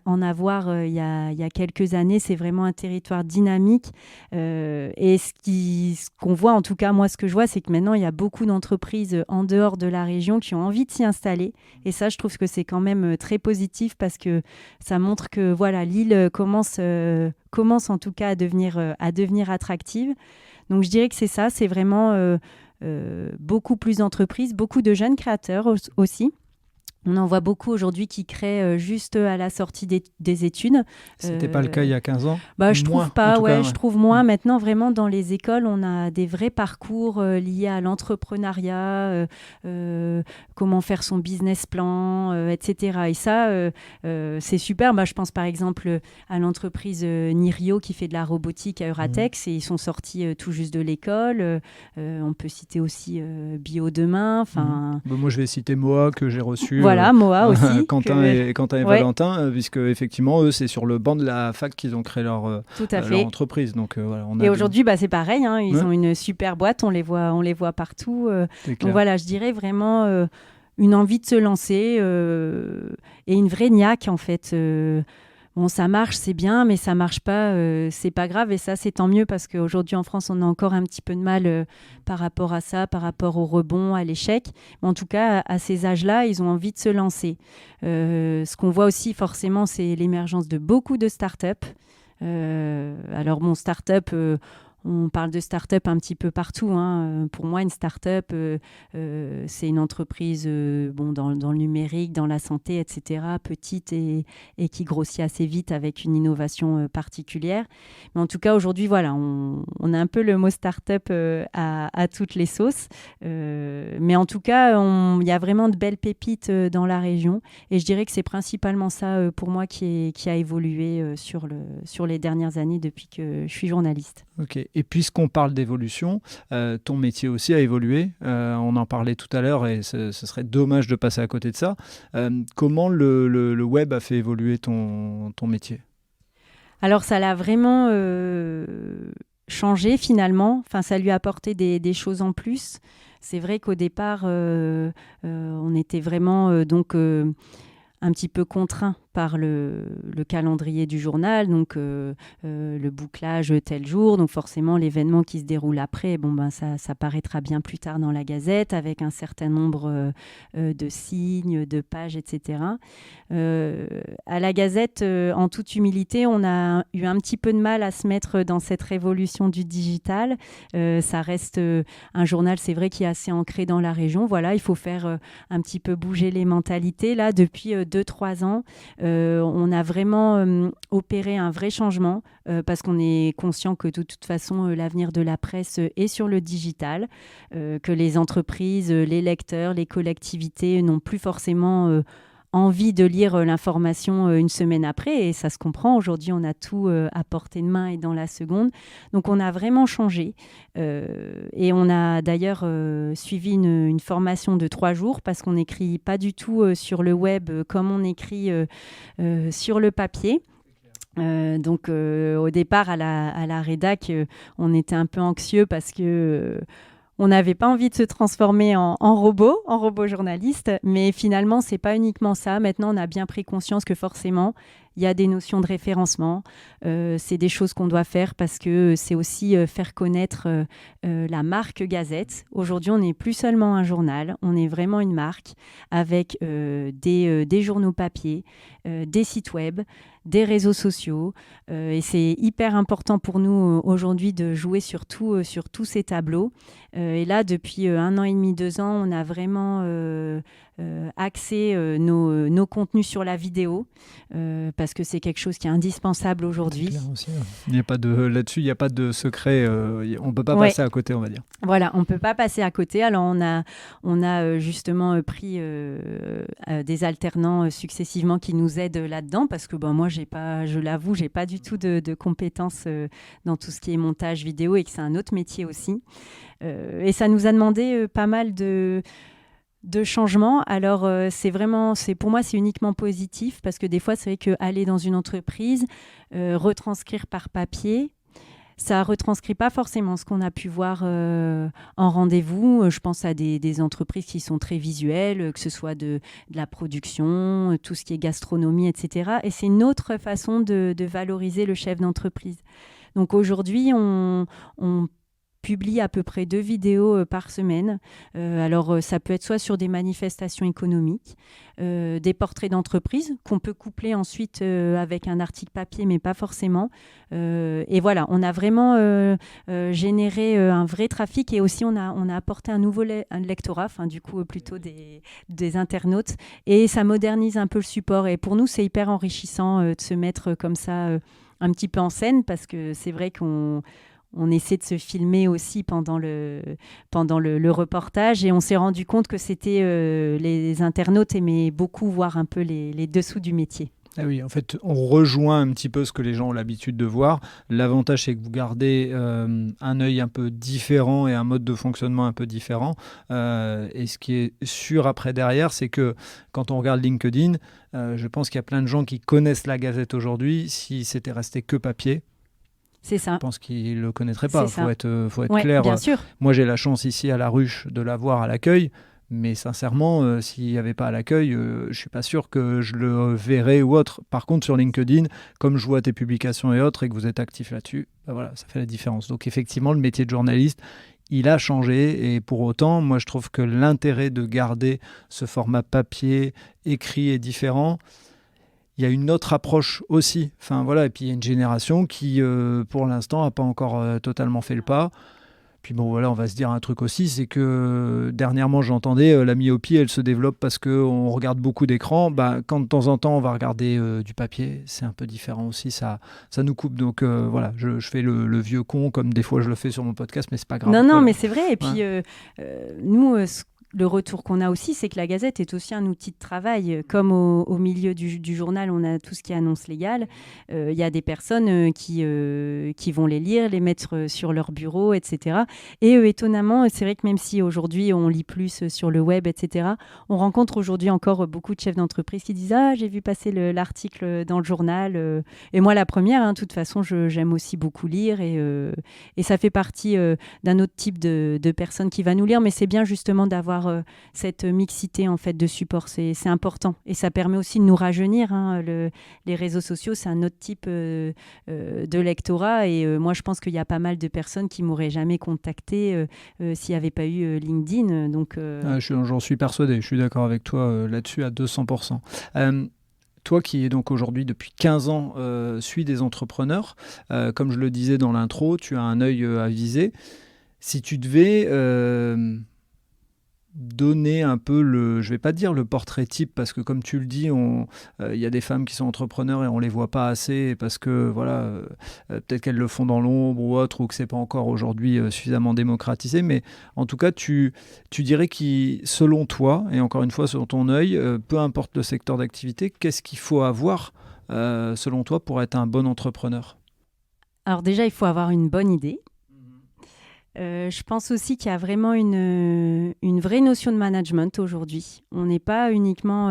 en avoir il y a quelques années. C'est vraiment un territoire dynamique. Et ce qu'on voit, en tout cas, moi, ce que je vois, c'est que maintenant, il y a beaucoup d'entreprises en dehors de la région qui ont envie de s'y installer. Et ça, je trouve que c'est quand même très positif parce que ça montre que voilà, l'île commence en tout cas à devenir attractive. Donc, je dirais que c'est ça, c'est vraiment beaucoup plus d'entreprises, beaucoup de jeunes créateurs aussi. On en voit beaucoup aujourd'hui qui créent juste à la sortie des études. C'était pas le cas il y a 15 ans? Je trouve pas, je trouve moins. Maintenant, vraiment, dans les écoles, on a des vrais parcours liés à l'entrepreneuriat, comment faire son business plan, etc. Et ça, c'est super. Je pense par exemple à l'entreprise Nirio qui fait de la robotique à Euratex et ils sont sortis tout juste de l'école. On peut citer aussi Bio Demain. Moi, je vais citer Moa que j'ai reçu. Voilà, Moa aussi. Quentin et Valentin, puisque effectivement, eux, c'est sur le banc de la fac qu'ils ont créé leur entreprise. Donc, et aujourd'hui, c'est pareil. Ils ont une super boîte. On les voit partout. Donc voilà, je dirais vraiment une envie de se lancer et une vraie niaque en fait. Bon, ça marche, c'est bien, mais ça marche pas, c'est pas grave. Et ça, c'est tant mieux parce qu'aujourd'hui, en France, on a encore un petit peu de mal par rapport à ça, par rapport au rebond, à l'échec. Mais en tout cas, à ces âges-là, ils ont envie de se lancer. Ce qu'on voit aussi, forcément, c'est l'émergence de beaucoup de start-up. Alors, bon, start-up... on parle de start-up un petit peu partout. Pour moi, une start-up, c'est une entreprise dans le numérique, dans la santé, etc., petite et qui grossit assez vite avec une innovation particulière. Mais en tout cas, aujourd'hui, voilà, on a un peu le mot start-up à toutes les sauces. Mais en tout cas, il y a vraiment de belles pépites dans la région. Et je dirais que c'est principalement ça, pour moi, qui a évolué sur les dernières années depuis que je suis journaliste. Ok. Et puisqu'on parle d'évolution, ton métier aussi a évolué. On en parlait tout à l'heure et ce serait dommage de passer à côté de ça. Comment le web a fait évoluer ton métier ? Alors, ça l'a vraiment changé finalement. Enfin, ça lui a apporté des choses en plus. C'est vrai qu'au départ, on était vraiment un petit peu contraint par le calendrier du journal, donc le bouclage tel jour, donc forcément l'événement qui se déroule après, ça paraîtra bien plus tard dans la Gazette avec un certain nombre de signes, de pages, etc. À la Gazette, en toute humilité, on a eu un petit peu de mal à se mettre dans cette révolution du digital. Ça reste un journal, c'est vrai, qui est assez ancré dans la région. Voilà, il faut faire un petit peu bouger les mentalités. Là, depuis 2-3 ans, on a vraiment opéré un vrai changement parce qu'on est conscient que de toute façon, l'avenir de la presse est sur le digital, que les entreprises, les lecteurs, les collectivités n'ont plus forcément envie de lire l'information une semaine après, et ça se comprend. Aujourd'hui, on a tout à portée de main et dans la seconde. Donc, on a vraiment changé. Et on a d'ailleurs suivi une formation de 3 jours parce qu'on n'écrit pas du tout sur le web comme on écrit sur le papier. Donc, au départ, à la rédac, on était un peu anxieux parce que... on n'avait pas envie de se transformer en robot journaliste, mais finalement, c'est pas uniquement ça. Maintenant, on a bien pris conscience que forcément, il y a des notions de référencement. C'est des choses qu'on doit faire parce que c'est aussi faire connaître la marque Gazette. Aujourd'hui, on n'est plus seulement un journal, on est vraiment une marque avec des journaux papier, des sites web, des réseaux sociaux. Et c'est hyper important pour nous aujourd'hui de jouer sur tous ces tableaux. Et là, depuis 1 an et demi, 2 ans, on a vraiment axé nos contenus sur la vidéo parce que c'est quelque chose qui est indispensable aujourd'hui. C'est clair aussi, hein. Là-dessus, il n'y a pas de secret. On ne peut pas passer à côté, on va dire. Voilà, on ne peut pas passer à côté. Alors, on a justement pris des alternants successivement qui nous aident là-dedans parce que moi, je l'avoue, je n'ai pas du tout de compétences dans tout ce qui est montage vidéo et que c'est un autre métier aussi. Et ça nous a demandé pas mal de changements. Alors, pour moi, c'est uniquement positif parce que des fois, c'est vrai qu'aller dans une entreprise, retranscrire par papier, Ça retranscrit pas forcément ce qu'on a pu voir en rendez-vous. Je pense à des entreprises qui sont très visuelles, que ce soit de la production, tout ce qui est gastronomie, etc. Et c'est une autre façon de valoriser le chef d'entreprise. Donc aujourd'hui, on publie à peu près 2 vidéos par semaine. Alors, ça peut être soit sur des manifestations économiques, des portraits d'entreprise qu'on peut coupler ensuite avec un article papier, mais pas forcément. Et voilà, on a vraiment généré un vrai trafic et aussi on a apporté un nouveau lectorat, du coup plutôt des internautes. Et ça modernise un peu le support. Et pour nous, c'est hyper enrichissant de se mettre comme ça un petit peu en scène parce que c'est vrai qu'on essaie de se filmer aussi pendant le reportage et on s'est rendu compte que c'était les internautes aimaient beaucoup voir un peu les dessous du métier. Ah oui, en fait, on rejoint un petit peu ce que les gens ont l'habitude de voir. L'avantage, c'est que vous gardez un œil un peu différent et un mode de fonctionnement un peu différent. Et ce qui est sûr après derrière, c'est que quand on regarde LinkedIn, je pense qu'il y a plein de gens qui connaissent la Gazette aujourd'hui. Si c'était resté que papier, c'est ça. Je pense qu'ils ne le connaîtraient pas. Il faut être ouais, clair. Bien sûr. Moi, j'ai la chance ici à La Ruche de la voir à l'accueil. Mais sincèrement, s'il n'y avait pas à l'accueil, je ne suis pas sûr que je le verrais ou autre. Par contre, sur LinkedIn, comme je vois tes publications et autres et que vous êtes actif là-dessus, voilà, ça fait la différence. Donc effectivement, le métier de journaliste, il a changé. Et pour autant, moi, je trouve que l'intérêt de garder ce format papier, écrit est différent. Il y a une autre approche aussi. Enfin, voilà. Et puis, il y a une génération qui, pour l'instant, n'a pas encore totalement fait le pas. Puis bon, voilà, on va se dire un truc aussi, c'est que dernièrement, j'entendais la myopie, elle se développe parce qu'on regarde beaucoup d'écrans. Quand de temps en temps, on va regarder du papier, c'est un peu différent aussi, ça nous coupe. Donc voilà, je fais le vieux con, comme des fois je le fais sur mon podcast, mais c'est pas grave. Non, voilà. mais c'est vrai. Et puis, nous... le retour qu'on a aussi, c'est que la Gazette est aussi un outil de travail. Comme au milieu du journal, on a tout ce qui est annonce légale. Il y a des personnes qui vont les lire, les mettre sur leur bureau, etc. Et étonnamment, c'est vrai que même si aujourd'hui on lit plus sur le web, etc., on rencontre aujourd'hui encore beaucoup de chefs d'entreprise qui disent « Ah, j'ai vu passer l'article dans le journal. » Et moi, la première, de toute façon, j'aime aussi beaucoup lire. Et ça fait partie d'un autre type de personnes qui va nous lire. Mais c'est bien justement d'avoir cette mixité en fait de support, c'est important et ça permet aussi de nous rajeunir. Les réseaux sociaux, c'est un autre type de lectorat et moi je pense qu'il y a pas mal de personnes qui m'auraient jamais contacté s'il n'y avait pas eu LinkedIn. Donc, j'en suis persuadé, je suis d'accord avec toi là-dessus à 200%. Toi qui es donc aujourd'hui depuis 15 ans suis des entrepreneurs, comme je le disais dans l'intro, tu as un œil avisé. Si tu devais donner un peu je vais pas dire le portrait type parce que comme tu le dis, il y a des femmes qui sont entrepreneurs et on les voit pas assez parce que voilà, peut-être qu'elles le font dans l'ombre ou autre ou que c'est pas encore aujourd'hui suffisamment démocratisé, mais en tout cas tu dirais que selon toi et encore une fois selon ton œil, peu importe le secteur d'activité, qu'est-ce qu'il faut avoir selon toi pour être un bon entrepreneur? Alors déjà il faut avoir une bonne idée. Je pense aussi qu'il y a vraiment une vraie notion de management aujourd'hui. On n'est pas uniquement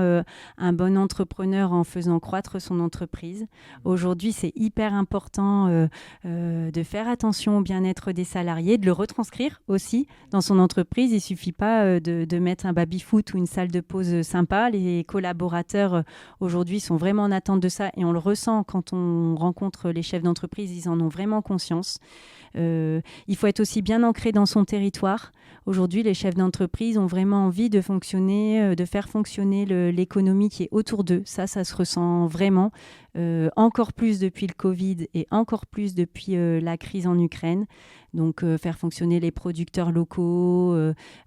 un bon entrepreneur en faisant croître son entreprise. Aujourd'hui, c'est hyper important de faire attention au bien-être des salariés, de le retranscrire aussi dans son entreprise. Il ne suffit pas de mettre un baby-foot ou une salle de pause sympa. Les collaborateurs aujourd'hui sont vraiment en attente de ça et on le ressent quand on rencontre les chefs d'entreprise, ils en ont vraiment conscience. Il faut être aussi bien ancré dans son territoire. Aujourd'hui, les chefs d'entreprise ont vraiment envie de fonctionner, de faire fonctionner l'économie qui est autour d'eux. Ça se ressent vraiment, encore plus depuis le Covid et encore plus depuis la crise en Ukraine. Donc, faire fonctionner les producteurs locaux,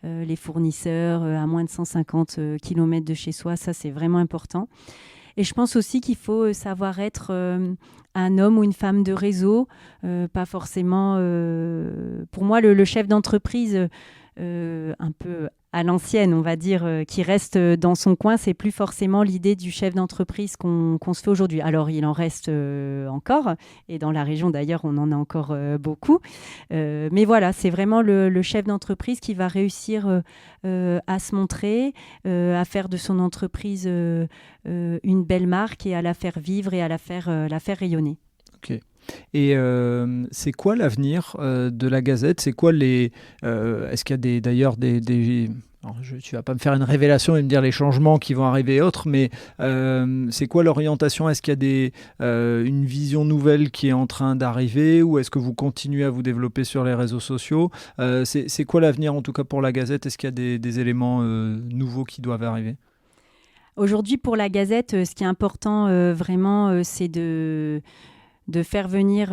les fournisseurs à moins de 150 km de chez soi, ça, c'est vraiment important. Et je pense aussi qu'il faut savoir être un homme ou une femme de réseau, pas forcément... pour moi, le chef d'entreprise, un peu à l'ancienne, on va dire, qui reste dans son coin, c'est plus forcément l'idée du chef d'entreprise qu'on se fait aujourd'hui. Alors, il en reste encore, et dans la région, d'ailleurs, on en a encore beaucoup. Mais voilà, c'est vraiment le chef d'entreprise qui va réussir à se montrer, à faire de son entreprise une belle marque et à la faire vivre et à la faire rayonner. Ok. Et c'est quoi l'avenir de la Gazette? C'est quoi est-ce qu'il y a d'ailleurs des alors, tu vas pas me faire une révélation et me dire les changements qui vont arriver et autres, mais c'est quoi l'orientation? Est-ce qu'il y a une vision nouvelle qui est en train d'arriver, ou est-ce que vous continuez à vous développer sur les réseaux sociaux? C'est quoi l'avenir en tout cas pour la Gazette? Est-ce qu'il y a des éléments nouveaux qui doivent arriver? Aujourd'hui, pour la Gazette, ce qui est important vraiment, c'est de faire venir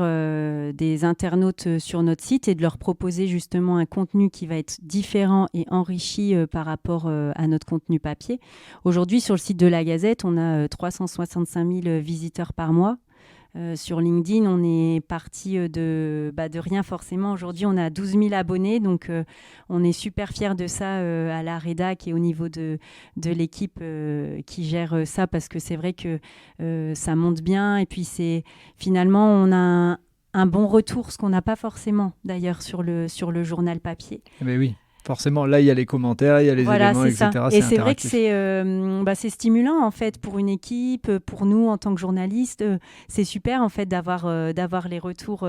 des internautes sur notre site et de leur proposer justement un contenu qui va être différent et enrichi par rapport à notre contenu papier. Aujourd'hui, sur le site de la Gazette, on a 365 000 visiteurs par mois. Sur LinkedIn, on est parti de rien forcément. Aujourd'hui, on a 12 000 abonnés, donc on est super fiers de ça à la rédac et au niveau de l'équipe qui gère ça, parce que c'est vrai que ça monte bien. Et puis, finalement, on a un bon retour, ce qu'on n'a pas forcément d'ailleurs sur le journal papier. Mais oui. Forcément, là, il y a les commentaires, il y a les éléments, etc. Et c'est vrai que c'est stimulant, en fait, pour une équipe, pour nous, en tant que journalistes. C'est super, en fait, d'avoir les retours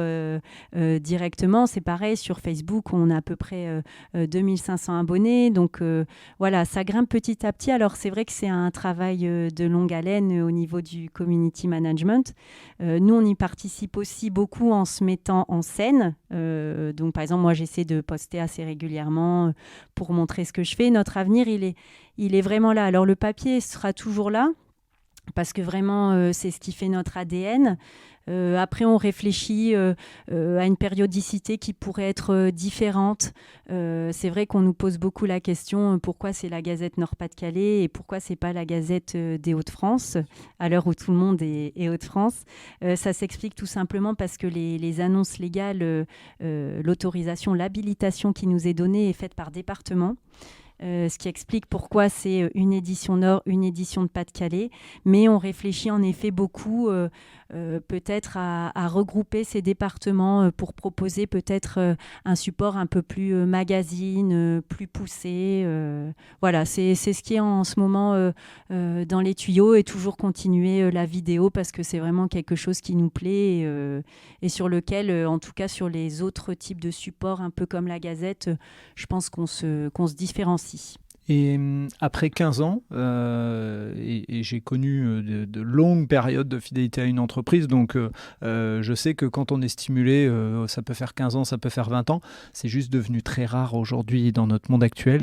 directement. C'est pareil, sur Facebook, on a à peu près 2500 abonnés. Donc, voilà, ça grimpe petit à petit. Alors, c'est vrai que c'est un travail de longue haleine au niveau du community management. Nous, on y participe aussi beaucoup en se mettant en scène. Donc, par exemple, moi, j'essaie de poster assez régulièrement pour montrer ce que je fais. Notre avenir, il est vraiment là. Alors, le papier sera toujours là, parce que vraiment, c'est ce qui fait notre ADN. Après, on réfléchit à une périodicité qui pourrait être différente. C'est vrai qu'on nous pose beaucoup la question pourquoi c'est la Gazette Nord-Pas-de-Calais et pourquoi c'est pas la Gazette des Hauts-de-France, à l'heure où tout le monde est Hauts-de-France. Ça s'explique tout simplement parce que les annonces légales, l'autorisation, l'habilitation qui nous est donnée est faite par département. Ce qui explique pourquoi c'est une édition Nord, une édition de Pas-de-Calais. Mais on réfléchit en effet beaucoup peut-être à regrouper ces départements pour proposer peut-être un support un peu plus magazine, plus poussé. Voilà, c'est ce qui est en ce moment dans les tuyaux, et toujours continuer la vidéo, parce que c'est vraiment quelque chose qui nous plaît et sur lequel, en tout cas sur les autres types de supports, un peu comme la Gazette, je pense qu'on se différencie. Et après 15 ans, et j'ai connu de longues périodes de fidélité à une entreprise, donc je sais que quand on est stimulé, ça peut faire 15 ans, ça peut faire 20 ans. C'est juste devenu très rare aujourd'hui dans notre monde actuel.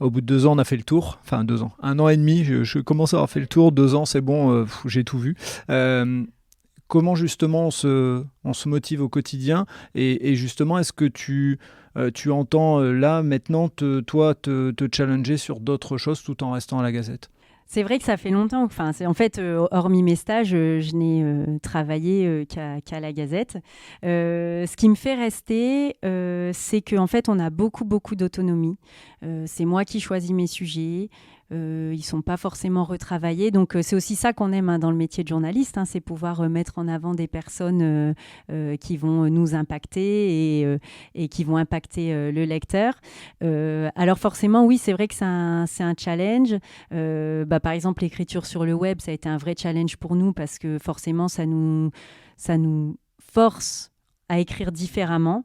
Au bout de 2 ans, on a fait le tour. Enfin, 2 ans. 1 an et demi, je commence à avoir fait le tour. 2 ans, c'est bon, j'ai tout vu. Comment justement on se motive au quotidien, et justement, est-ce que tu entends là maintenant te challenger sur d'autres choses tout en restant à la Gazette? C'est vrai que ça fait longtemps. Enfin, en fait, hormis mes stages, je n'ai travaillé qu'à la Gazette. Ce qui me fait rester, c'est qu'en fait, on a beaucoup, beaucoup d'autonomie. C'est moi qui choisis mes sujets. Ils ne sont pas forcément retravaillés. Donc, c'est aussi ça qu'on aime dans le métier de journaliste, c'est pouvoir mettre en avant des personnes qui vont nous impacter et qui vont impacter le lecteur. Alors, forcément, oui, c'est vrai que c'est un challenge. Par exemple, l'écriture sur le web, ça a été un vrai challenge pour nous, parce que forcément, ça nous force à écrire différemment.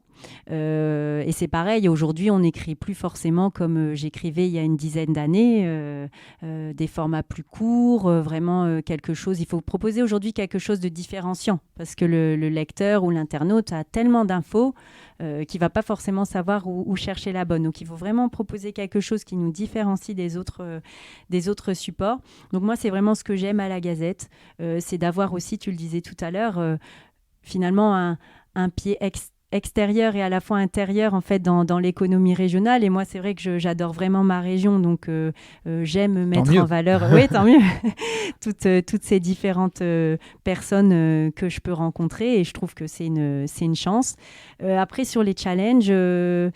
Et c'est pareil, aujourd'hui, on n'écrit plus forcément comme j'écrivais il y a une dizaine d'années, des formats plus courts, vraiment quelque chose. Il faut proposer aujourd'hui quelque chose de différenciant, parce que le lecteur ou l'internaute a tellement d'infos qu'il ne va pas forcément savoir où chercher la bonne. Donc, il faut vraiment proposer quelque chose qui nous différencie des autres supports. Donc, moi, c'est vraiment ce que j'aime à la Gazette. C'est d'avoir aussi, tu le disais tout à l'heure, finalement un pied extérieur et à la fois intérieur, en fait, dans l'économie régionale. Et moi, c'est vrai que j'adore vraiment ma région, donc j'aime mettre en valeur, oui, tant mieux, toutes ces différentes personnes que je peux rencontrer, et je trouve que c'est une chance. Après, sur les challenges, je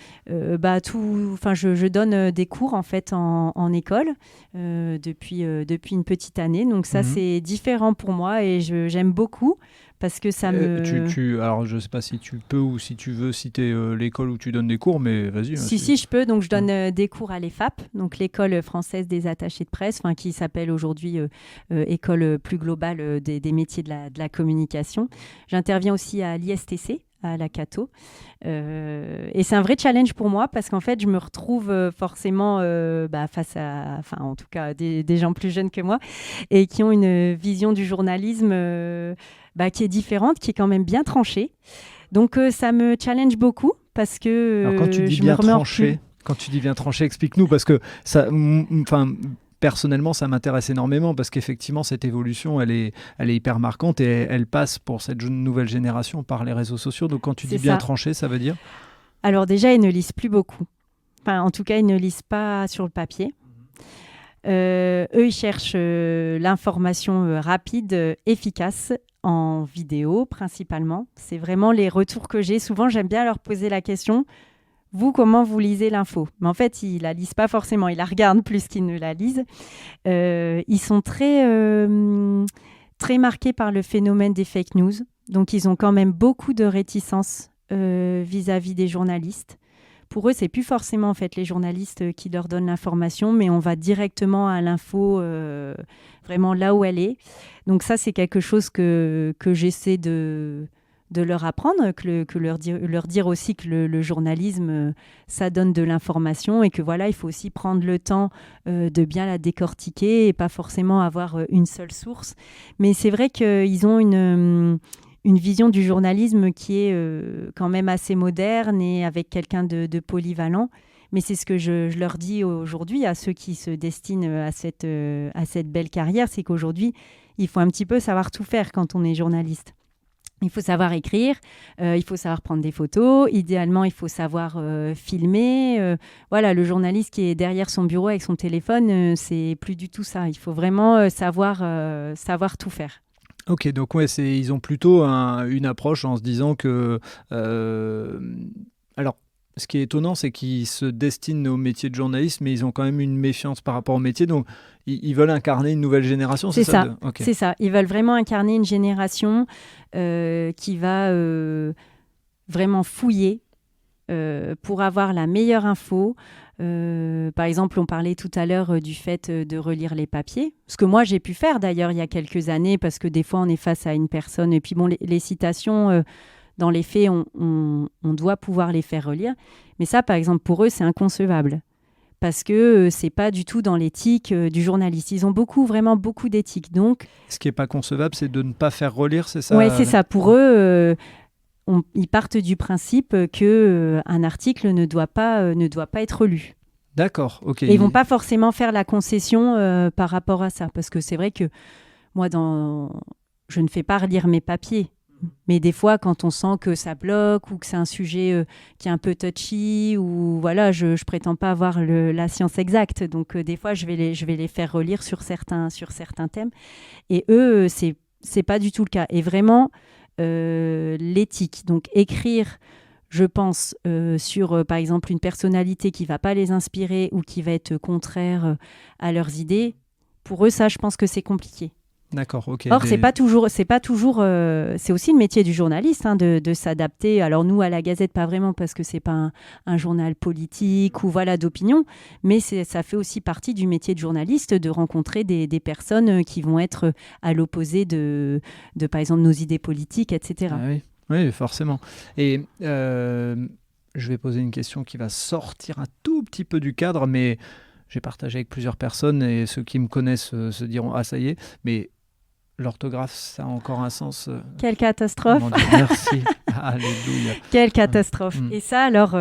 donne des cours, en fait, en école depuis une petite année, donc ça, c'est différent pour moi, et j'aime beaucoup, parce que ça me... Alors, je ne sais pas si tu peux ou si tu veux citer l'école où tu donnes des cours, mais vas-y. Si, je peux. Donc, je donne des cours à l'EFAP, donc l'École française des attachés de presse, qui s'appelle aujourd'hui École plus globale des métiers de la communication. J'interviens aussi à l'ISTC, à la Cato. Et c'est un vrai challenge pour moi parce qu'en fait, je me retrouve forcément face à, en tout cas, des gens plus jeunes que moi et qui ont une vision du journalisme qui est différente, qui est quand même bien tranchée. Donc, ça me challenge beaucoup parce que Alors, quand tu dis bien tranché, quand tu dis bien tranché, explique-nous parce que ça... Personnellement, ça m'intéresse énormément parce qu'effectivement, cette évolution, elle est hyper marquante et elle passe pour cette nouvelle génération par les réseaux sociaux. Donc, quand tu dis bien tranché, ça veut dire ? Alors déjà, ils ne lisent plus beaucoup. En tout cas, ils ne lisent pas sur le papier. Eux, ils cherchent l'information rapide, efficace, en vidéo principalement. C'est vraiment les retours que j'ai. Souvent, j'aime bien leur poser la question... Vous, comment vous lisez l'info ? Mais en fait, ils ne la lisent pas forcément. Ils la regardent plus qu'ils ne la lisent. Ils sont très marqués par le phénomène des fake news. Donc, ils ont quand même beaucoup de réticence vis-à-vis des journalistes. Pour eux, ce n'est plus forcément en fait, les journalistes qui leur donnent l'information, mais on va directement à l'info, vraiment là où elle est. Donc ça, c'est quelque chose que j'essaie de leur apprendre, que leur dire aussi que le journalisme, ça donne de l'information et que voilà, il faut aussi prendre le temps de bien la décortiquer et pas forcément avoir une seule source. Mais c'est vrai qu'ils ont une vision du journalisme qui est quand même assez moderne et avec quelqu'un de polyvalent. Mais c'est ce que je leur dis aujourd'hui à ceux qui se destinent à cette belle carrière, c'est qu'aujourd'hui, il faut un petit peu savoir tout faire quand on est journaliste. Il faut savoir écrire, il faut savoir prendre des photos, idéalement il faut savoir filmer. Voilà, le journaliste qui est derrière son bureau avec son téléphone, c'est plus du tout ça. Il faut vraiment savoir tout faire. Ok, donc ouais, ils ont plutôt une approche en se disant que... alors, ce qui est étonnant, c'est qu'ils se destinent au métier de journaliste, mais ils ont quand même une méfiance par rapport au métier. Donc, ils veulent incarner une nouvelle génération, c'est ça Okay. C'est ça. Ils veulent vraiment incarner une génération qui va vraiment fouiller pour avoir la meilleure info. Par exemple, on parlait tout à l'heure du fait de relire les papiers. Ce que moi, j'ai pu faire d'ailleurs il y a quelques années, parce que des fois, on est face à une personne. Et puis, bon, les citations... dans les faits, on doit pouvoir les faire relire. Mais ça, par exemple, pour eux, c'est inconcevable. Parce que c'est pas du tout dans l'éthique du journaliste. Ils ont vraiment beaucoup d'éthique. Donc, ce qui n'est pas concevable, c'est de ne pas faire relire, c'est ça ? Oui, c'est ça. Pour eux, ils partent du principe qu'un article ne doit pas être lu. D'accord, ok. Et ils ne vont pas forcément faire la concession par rapport à ça. Parce que c'est vrai que moi, je ne fais pas relire mes papiers. Mais des fois, quand on sent que ça bloque ou que c'est un sujet qui est un peu touchy, ou voilà, je prétends pas avoir la science exacte. Donc, des fois, je vais les faire relire sur certains thèmes. Et eux, c'est pas du tout le cas. Et vraiment, l'éthique. Donc, écrire, je pense, sur, par exemple, une personnalité qui va pas les inspirer ou qui va être contraire à leurs idées, pour eux, ça, je pense que c'est compliqué. D'accord, ok. Or, c'est pas toujours. C'est aussi le métier du journaliste de s'adapter. Alors nous, à la Gazette, pas vraiment parce que c'est pas un journal politique ou voilà d'opinion, mais ça fait aussi partie du métier de journaliste de rencontrer des personnes qui vont être à l'opposé de par exemple nos idées politiques, etc. Ah oui, forcément. Et je vais poser une question qui va sortir un tout petit peu du cadre, mais j'ai partagé avec plusieurs personnes et ceux qui me connaissent se diront ah ça y est, mais l'orthographe, ça a encore un sens. Quelle catastrophe. Merci. Alléluia. Quelle catastrophe. Et ça, alors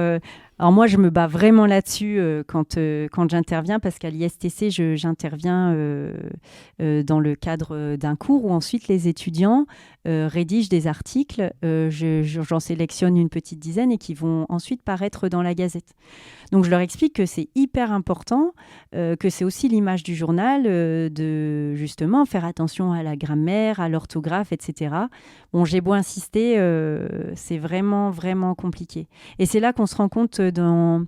moi, je me bats vraiment là-dessus quand j'interviens, parce qu'à l'ISTC, j'interviens dans le cadre d'un cours où ensuite les étudiants rédigent des articles. J'en sélectionne une petite dizaine et qui vont ensuite paraître dans la Gazette. Donc, je leur explique que c'est hyper important, que c'est aussi l'image du journal, de justement faire attention à la grammaire, à l'orthographe, etc. Bon, j'ai beau insister, c'est vraiment, vraiment compliqué. Et c'est là qu'on se rend compte dans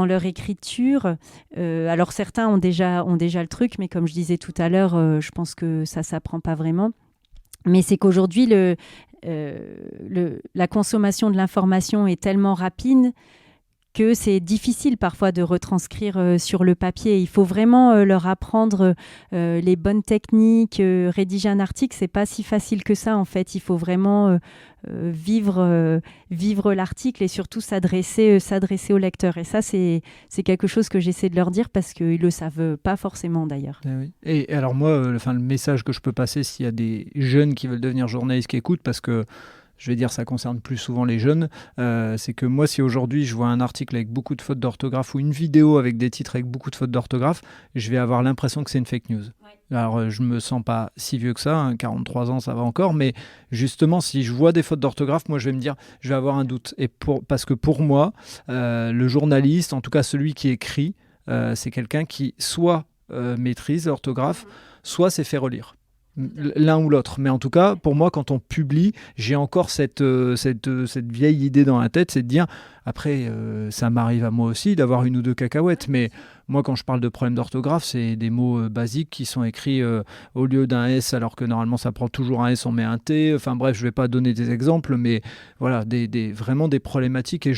leur écriture. Alors, certains ont déjà le truc, mais comme je disais tout à l'heure, je pense que ça ne s'apprend pas vraiment. Mais c'est qu'aujourd'hui, la consommation de l'information est tellement rapide que c'est difficile parfois de retranscrire sur le papier. Il faut vraiment leur apprendre les bonnes techniques. Rédiger un article, c'est pas si facile que ça en fait. Il faut vraiment vivre l'article et surtout s'adresser au lecteur. Et ça, c'est quelque chose que j'essaie de leur dire parce qu'ils le savent pas forcément d'ailleurs. Oui. Et alors moi, le message que je peux passer s'il y a des jeunes qui veulent devenir journalistes qui écoutent, parce que je vais dire, ça concerne plus souvent les jeunes, c'est que moi, si aujourd'hui je vois un article avec beaucoup de fautes d'orthographe ou une vidéo avec des titres avec beaucoup de fautes d'orthographe, je vais avoir l'impression que c'est une fake news. Ouais. Alors, je me sens pas si vieux que ça, 43 ans, ça va encore, mais justement, si je vois des fautes d'orthographe, moi, je vais me dire, je vais avoir un doute. Parce que pour moi, le journaliste, en tout cas celui qui écrit, c'est quelqu'un qui soit maîtrise l'orthographe, soit s'est fait relire. L'un ou l'autre. Mais en tout cas, pour moi, quand on publie, j'ai encore cette vieille idée dans la tête, c'est de dire, après, ça m'arrive à moi aussi d'avoir une ou deux cacahuètes, mais moi, quand je parle de problèmes d'orthographe, c'est des mots basiques qui sont écrits au lieu d'un S, alors que normalement, ça prend toujours un S, on met un T. Enfin bref, je ne vais pas donner des exemples, mais voilà, vraiment des problématiques. Et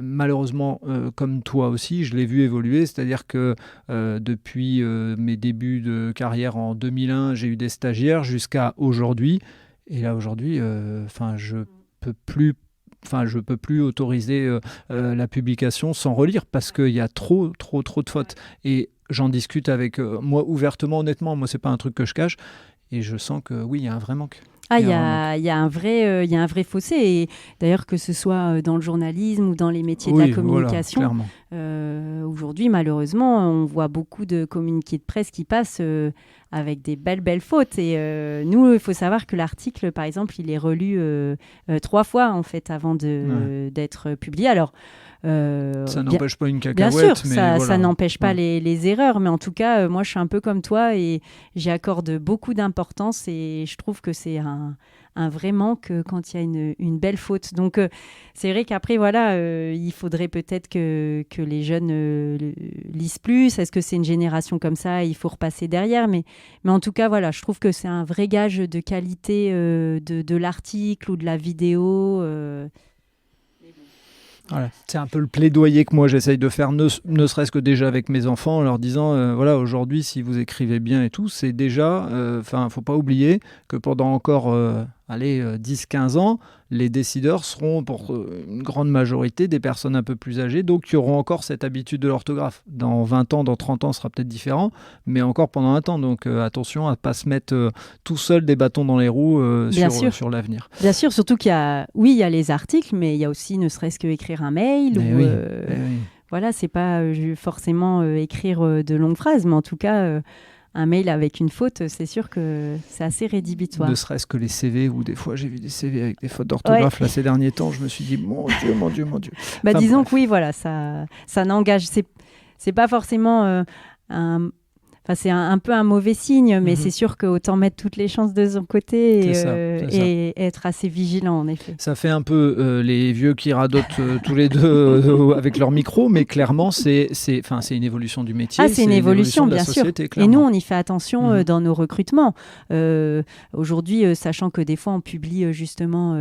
malheureusement, comme toi aussi, je l'ai vu évoluer, c'est-à-dire que depuis mes débuts de carrière en 2001, j'ai eu des stagiaires jusqu'à aujourd'hui. Et là, aujourd'hui, je peux plus autoriser la publication sans relire parce qu'il y a trop de fautes. Et j'en discute avec moi ouvertement, honnêtement. Moi, c'est pas un truc que je cache. Et je sens que oui, il y a un vrai manque. Il y a un vrai fossé. Et d'ailleurs, que ce soit dans le journalisme ou dans les métiers de la communication, voilà, aujourd'hui, malheureusement, on voit beaucoup de communiqués de presse qui passent avec des belles fautes. Et nous, il faut savoir que l'article, par exemple, il est relu 3 fois en fait avant d'être publié. Alors, ça n'empêche pas une cacahuète. Bien sûr, mais ça n'empêche pas les erreurs, mais en tout cas, moi je suis un peu comme toi et j'y accorde beaucoup d'importance et je trouve que c'est un vrai manque quand il y a une belle faute. Donc c'est vrai qu'après, voilà, il faudrait peut-être que les jeunes lisent plus. Est-ce que c'est une génération comme ça? Il faut repasser derrière. Mais en tout cas, voilà, je trouve que c'est un vrai gage de qualité de l'article ou de la vidéo. Voilà. C'est un peu le plaidoyer que moi j'essaye de faire, ne serait-ce que déjà avec mes enfants, en leur disant voilà, aujourd'hui, si vous écrivez bien et tout, c'est déjà, faut pas oublier que pendant encore 10-15 ans, les décideurs seront pour une grande majorité des personnes un peu plus âgées, donc qui auront encore cette habitude de l'orthographe. Dans 20 ans, dans 30 ans, ce sera peut-être différent, mais encore pendant un temps. Donc attention à ne pas se mettre tout seul des bâtons dans les roues sur l'avenir. Bien sûr, surtout qu'il y a les articles, mais il y a aussi ne serait-ce que écrire un mail. Voilà, c'est pas forcément écrire de longues phrases, mais en tout cas... un mail avec une faute, c'est sûr que c'est assez rédhibitoire. Ne serait-ce que les CV, où des fois j'ai vu des CV avec des fautes d'orthographe là, ces derniers temps, je me suis dit, mon Dieu. Disons que oui, voilà, ça n'engage, c'est pas forcément c'est un peu un mauvais signe, mais c'est sûr qu'autant mettre toutes les chances de son côté et être assez vigilant, en effet. Ça fait un peu les vieux qui radotent tous les deux avec leur micro, mais clairement, c'est une évolution du métier. Ah, c'est une évolution, bien sûr. Clairement. Et nous, on y fait attention dans nos recrutements. Aujourd'hui, sachant que des fois, on publie justement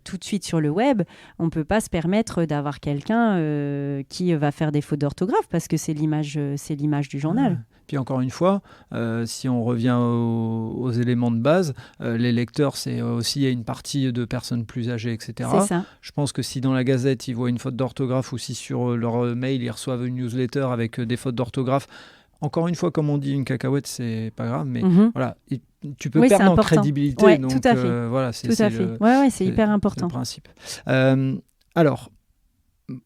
tout de suite sur le web, on ne peut pas se permettre d'avoir quelqu'un qui va faire des fautes d'orthographe parce que c'est l'image du journal. Puis encore une fois, si on revient aux éléments de base, les lecteurs, c'est aussi il y a une partie de personnes plus âgées, etc. C'est ça. Je pense que si dans la Gazette, ils voient une faute d'orthographe ou si sur leur mail, ils reçoivent une newsletter avec des fautes d'orthographe, encore une fois, comme on dit, une cacahuète, c'est pas grave, mais voilà, tu peux perdre en crédibilité. Ouais, donc, tout à fait. Voilà, c'est hyper important. C'est le principe. Alors,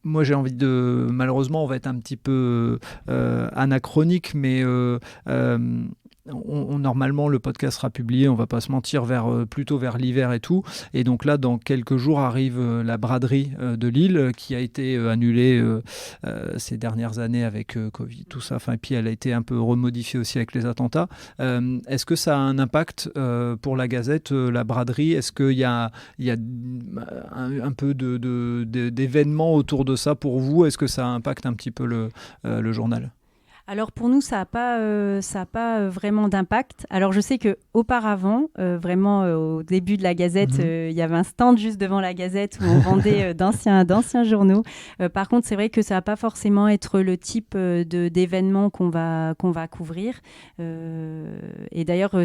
moi, j'ai envie de... Malheureusement, on va être un petit peu anachronique, mais normalement, le podcast sera publié, on ne va pas se mentir, plutôt vers l'hiver et tout. Et donc là, dans quelques jours, arrive la braderie de Lille, qui a été annulée ces dernières années avec Covid, tout ça. Et puis, elle a été un peu remodifiée aussi avec les attentats. Est-ce que ça a un impact pour la Gazette, la braderie? Est-ce qu'il y a un peu d'événements autour de ça pour vous? Est-ce que ça impacte un petit peu le journal? Alors pour nous, ça a pas vraiment d'impact. Alors je sais que auparavant, vraiment au début de la Gazette, il y avait un stand juste devant la Gazette où on vendait d'anciens journaux. Par contre, c'est vrai que ça va pas forcément être le type d'événement qu'on va couvrir. Et d'ailleurs,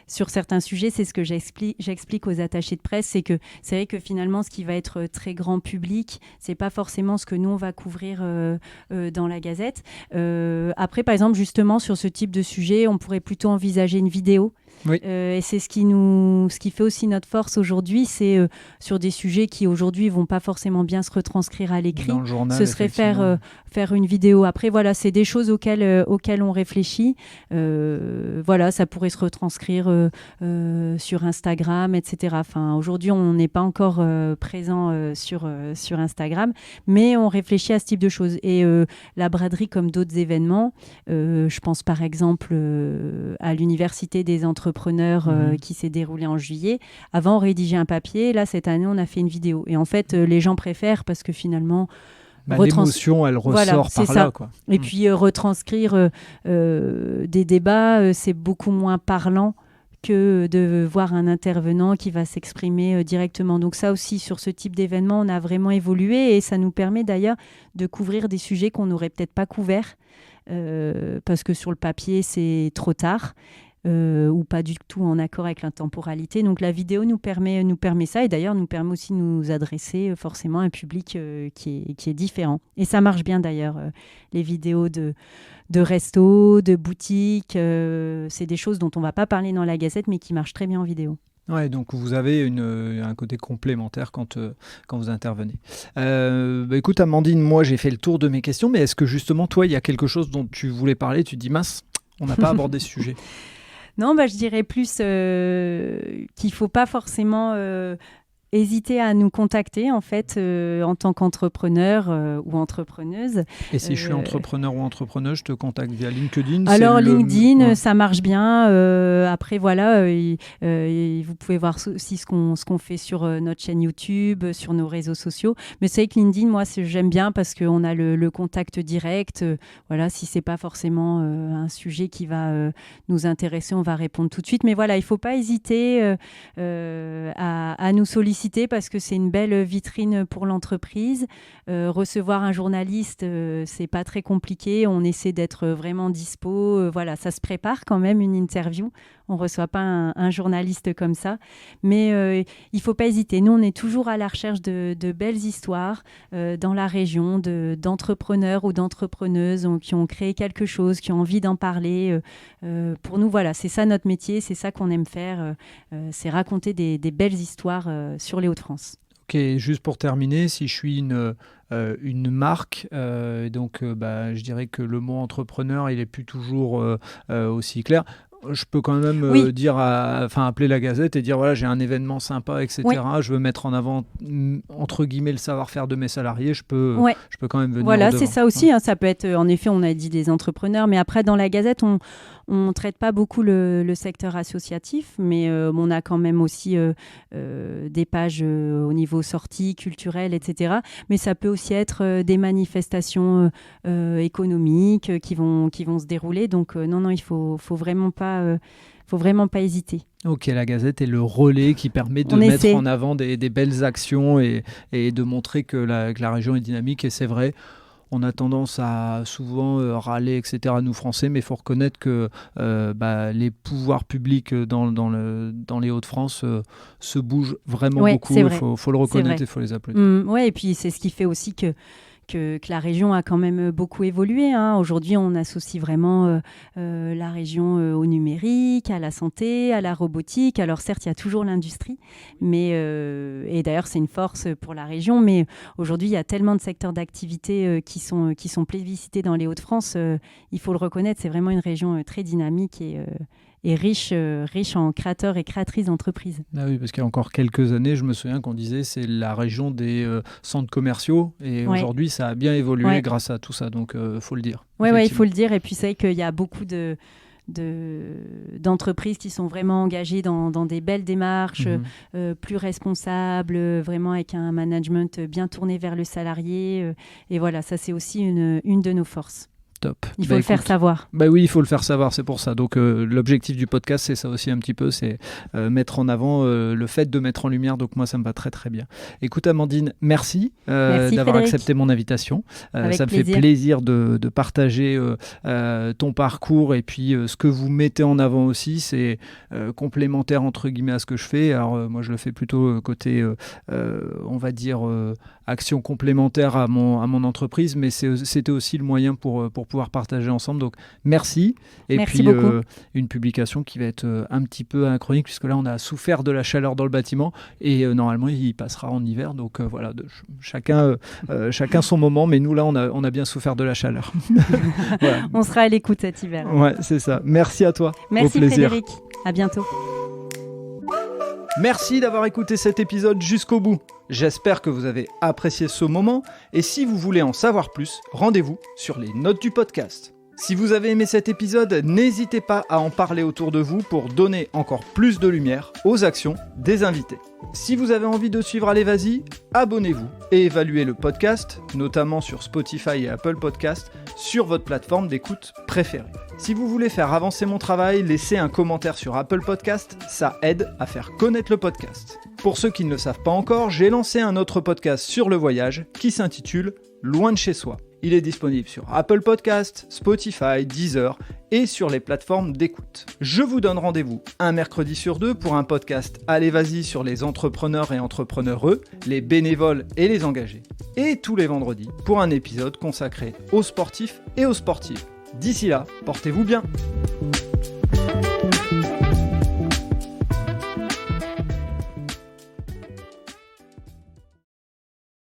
sur certains sujets, c'est ce que j'explique aux attachés de presse, c'est vrai que finalement, ce qui va être très grand public, c'est pas forcément ce que nous on va couvrir dans la Gazette. Après, par exemple, justement, sur ce type de sujet, on pourrait plutôt envisager une vidéo. Oui. Et c'est ce qui fait aussi notre force aujourd'hui, c'est sur des sujets qui aujourd'hui vont pas forcément bien se retranscrire à l'écrit. Dans le journal, ce serait faire une vidéo. Après, voilà, c'est des choses auxquelles on réfléchit. Voilà, ça pourrait se retranscrire sur Instagram, etc. Enfin, aujourd'hui, on n'est pas encore présent sur Instagram, mais on réfléchit à ce type de choses. Et la braderie, comme d'autres événements, je pense par exemple à l'Université des entrepreneurs qui s'est déroulée en juillet. Avant, on rédigeait un papier. Là, cette année, on a fait une vidéo. Et en fait, les gens préfèrent parce que finalement... l'émotion, elle ressort par là, quoi. Et puis, retranscrire des débats, c'est beaucoup moins parlant que de voir un intervenant qui va s'exprimer directement. Donc ça aussi, sur ce type d'événement, on a vraiment évolué et ça nous permet d'ailleurs de couvrir des sujets qu'on n'aurait peut-être pas couverts parce que sur le papier, c'est trop tard. Ou pas du tout en accord avec la temporalité. Donc la vidéo nous permet ça et d'ailleurs nous permet aussi de nous adresser forcément à un public qui est différent. Et ça marche bien d'ailleurs, les vidéos de restos, de boutiques, c'est des choses dont on ne va pas parler dans la Gazette mais qui marchent très bien en vidéo. Ouais, donc vous avez un côté complémentaire quand vous intervenez. Écoute Amandine, moi j'ai fait le tour de mes questions, mais est-ce que justement toi il y a quelque chose dont tu voulais parler, tu te dis mince, on n'a pas abordé ce sujet? Non, je dirais plus qu'il ne faut pas forcément hésiter à nous contacter en fait en tant qu'entrepreneur ou entrepreneuse. Et si je suis entrepreneur ou entrepreneuse, je te contacte via LinkedIn? Alors LinkedIn, ça marche bien. Après voilà, vous pouvez voir aussi ce qu'on fait sur notre chaîne YouTube, sur nos réseaux sociaux. Mais c'est vrai que LinkedIn, moi j'aime bien parce qu'on a le contact direct. Voilà, si c'est pas forcément un sujet qui va nous intéresser, on va répondre tout de suite. Mais voilà, il faut pas hésiter à nous solliciter parce que c'est une belle vitrine pour l'entreprise. Recevoir un journaliste, c'est pas très compliqué. On essaie d'être vraiment dispo. Voilà, ça se prépare quand même une interview. On reçoit pas un journaliste comme ça. Mais il faut pas hésiter. Nous, on est toujours à la recherche de belles histoires dans la région, d'entrepreneurs ou d'entrepreneuses qui ont créé quelque chose, qui ont envie d'en parler. Pour nous, voilà, c'est ça notre métier, c'est ça qu'on aime faire. C'est raconter des belles histoires sur les Hauts-de-France. Ok, juste pour terminer, si je suis une marque, je dirais que le mot entrepreneur, il n'est plus toujours aussi clair. Je peux quand même appeler la Gazette et dire voilà, j'ai un événement sympa, etc. Oui. Je veux mettre en avant entre guillemets le savoir-faire de mes salariés. Je peux quand même venir. Voilà, c'est ça aussi. Ça peut être, en effet, on a dit des entrepreneurs, mais après dans la Gazette, on traite pas beaucoup le secteur associatif, mais on a quand même aussi des pages au niveau sorties, culturelles, etc. Mais ça peut aussi être des manifestations économiques qui vont se dérouler. Donc non, il faut vraiment pas hésiter. Ok, la Gazette est le relais qui permet de mettre en avant des belles actions et de montrer que la région est dynamique. Et c'est vrai, on a tendance à souvent râler, etc., nous Français, mais il faut reconnaître que les pouvoirs publics dans les Hauts-de-France se bougent vraiment beaucoup. Il faut le reconnaître et il faut les applaudir. Oui, et puis c'est ce qui fait aussi que la région a quand même beaucoup évolué. Aujourd'hui, on associe vraiment la région au numérique, à la santé, à la robotique. Alors certes, il y a toujours l'industrie, et d'ailleurs, c'est une force pour la région. Mais aujourd'hui, il y a tellement de secteurs d'activité qui sont plébiscités dans les Hauts-de-France. Il faut le reconnaître, c'est vraiment une région très dynamique et riche en créateurs et créatrices d'entreprises. Ah oui, parce qu'il y a encore quelques années, je me souviens qu'on disait c'est la région des centres commerciaux et aujourd'hui ça a bien évolué grâce à tout ça, donc faut le dire. Oui, il faut le dire, et puis c'est vrai qu'il y a beaucoup d'entreprises qui sont vraiment engagées dans des belles démarches, plus responsables, vraiment avec un management bien tourné vers le salarié, et voilà, ça c'est aussi une de nos forces. Top. Il faut le faire savoir. Bah oui, il faut le faire savoir, c'est pour ça. Donc l'objectif du podcast, c'est ça aussi un petit peu, c'est mettre en avant le fait de mettre en lumière. Donc moi, ça me va très très bien. Écoute Amandine, merci d'avoir accepté mon invitation. Ça me fait plaisir de partager ton parcours et puis ce que vous mettez en avant aussi. C'est complémentaire entre guillemets à ce que je fais. Alors moi, je le fais plutôt côté, on va dire, action complémentaire à mon entreprise, mais c'était aussi le moyen pour pouvoir partager ensemble. Donc merci. Et merci puis beaucoup. Une publication qui va être un petit peu anachronique puisque là on a souffert de la chaleur dans le bâtiment et normalement il passera en hiver. Donc voilà, chacun son moment, mais nous là on a bien souffert de la chaleur. Voilà. On sera à l'écoute cet hiver. Ouais, c'est ça. Merci à toi. Merci au plaisir. Frédéric. À bientôt. Merci d'avoir écouté cet épisode jusqu'au bout. J'espère que vous avez apprécié ce moment et si vous voulez en savoir plus, rendez-vous sur les notes du podcast. Si vous avez aimé cet épisode, n'hésitez pas à en parler autour de vous pour donner encore plus de lumière aux actions des invités. Si vous avez envie de suivre Allez Vas-y, abonnez-vous et évaluez le podcast, notamment sur Spotify et Apple Podcasts, sur votre plateforme d'écoute préférée. Si vous voulez faire avancer mon travail, laissez un commentaire sur Apple Podcasts, ça aide à faire connaître le podcast. Pour ceux qui ne le savent pas encore, j'ai lancé un autre podcast sur le voyage qui s'intitule Loin de chez soi. Il est disponible sur Apple Podcasts, Spotify, Deezer et sur les plateformes d'écoute. Je vous donne rendez-vous un mercredi sur 2 pour un podcast Allez Vas-y sur les entrepreneurs et entrepreneureux, les bénévoles et les engagés. Et tous les vendredis pour un épisode consacré aux sportifs et aux sportives. D'ici là, portez-vous bien.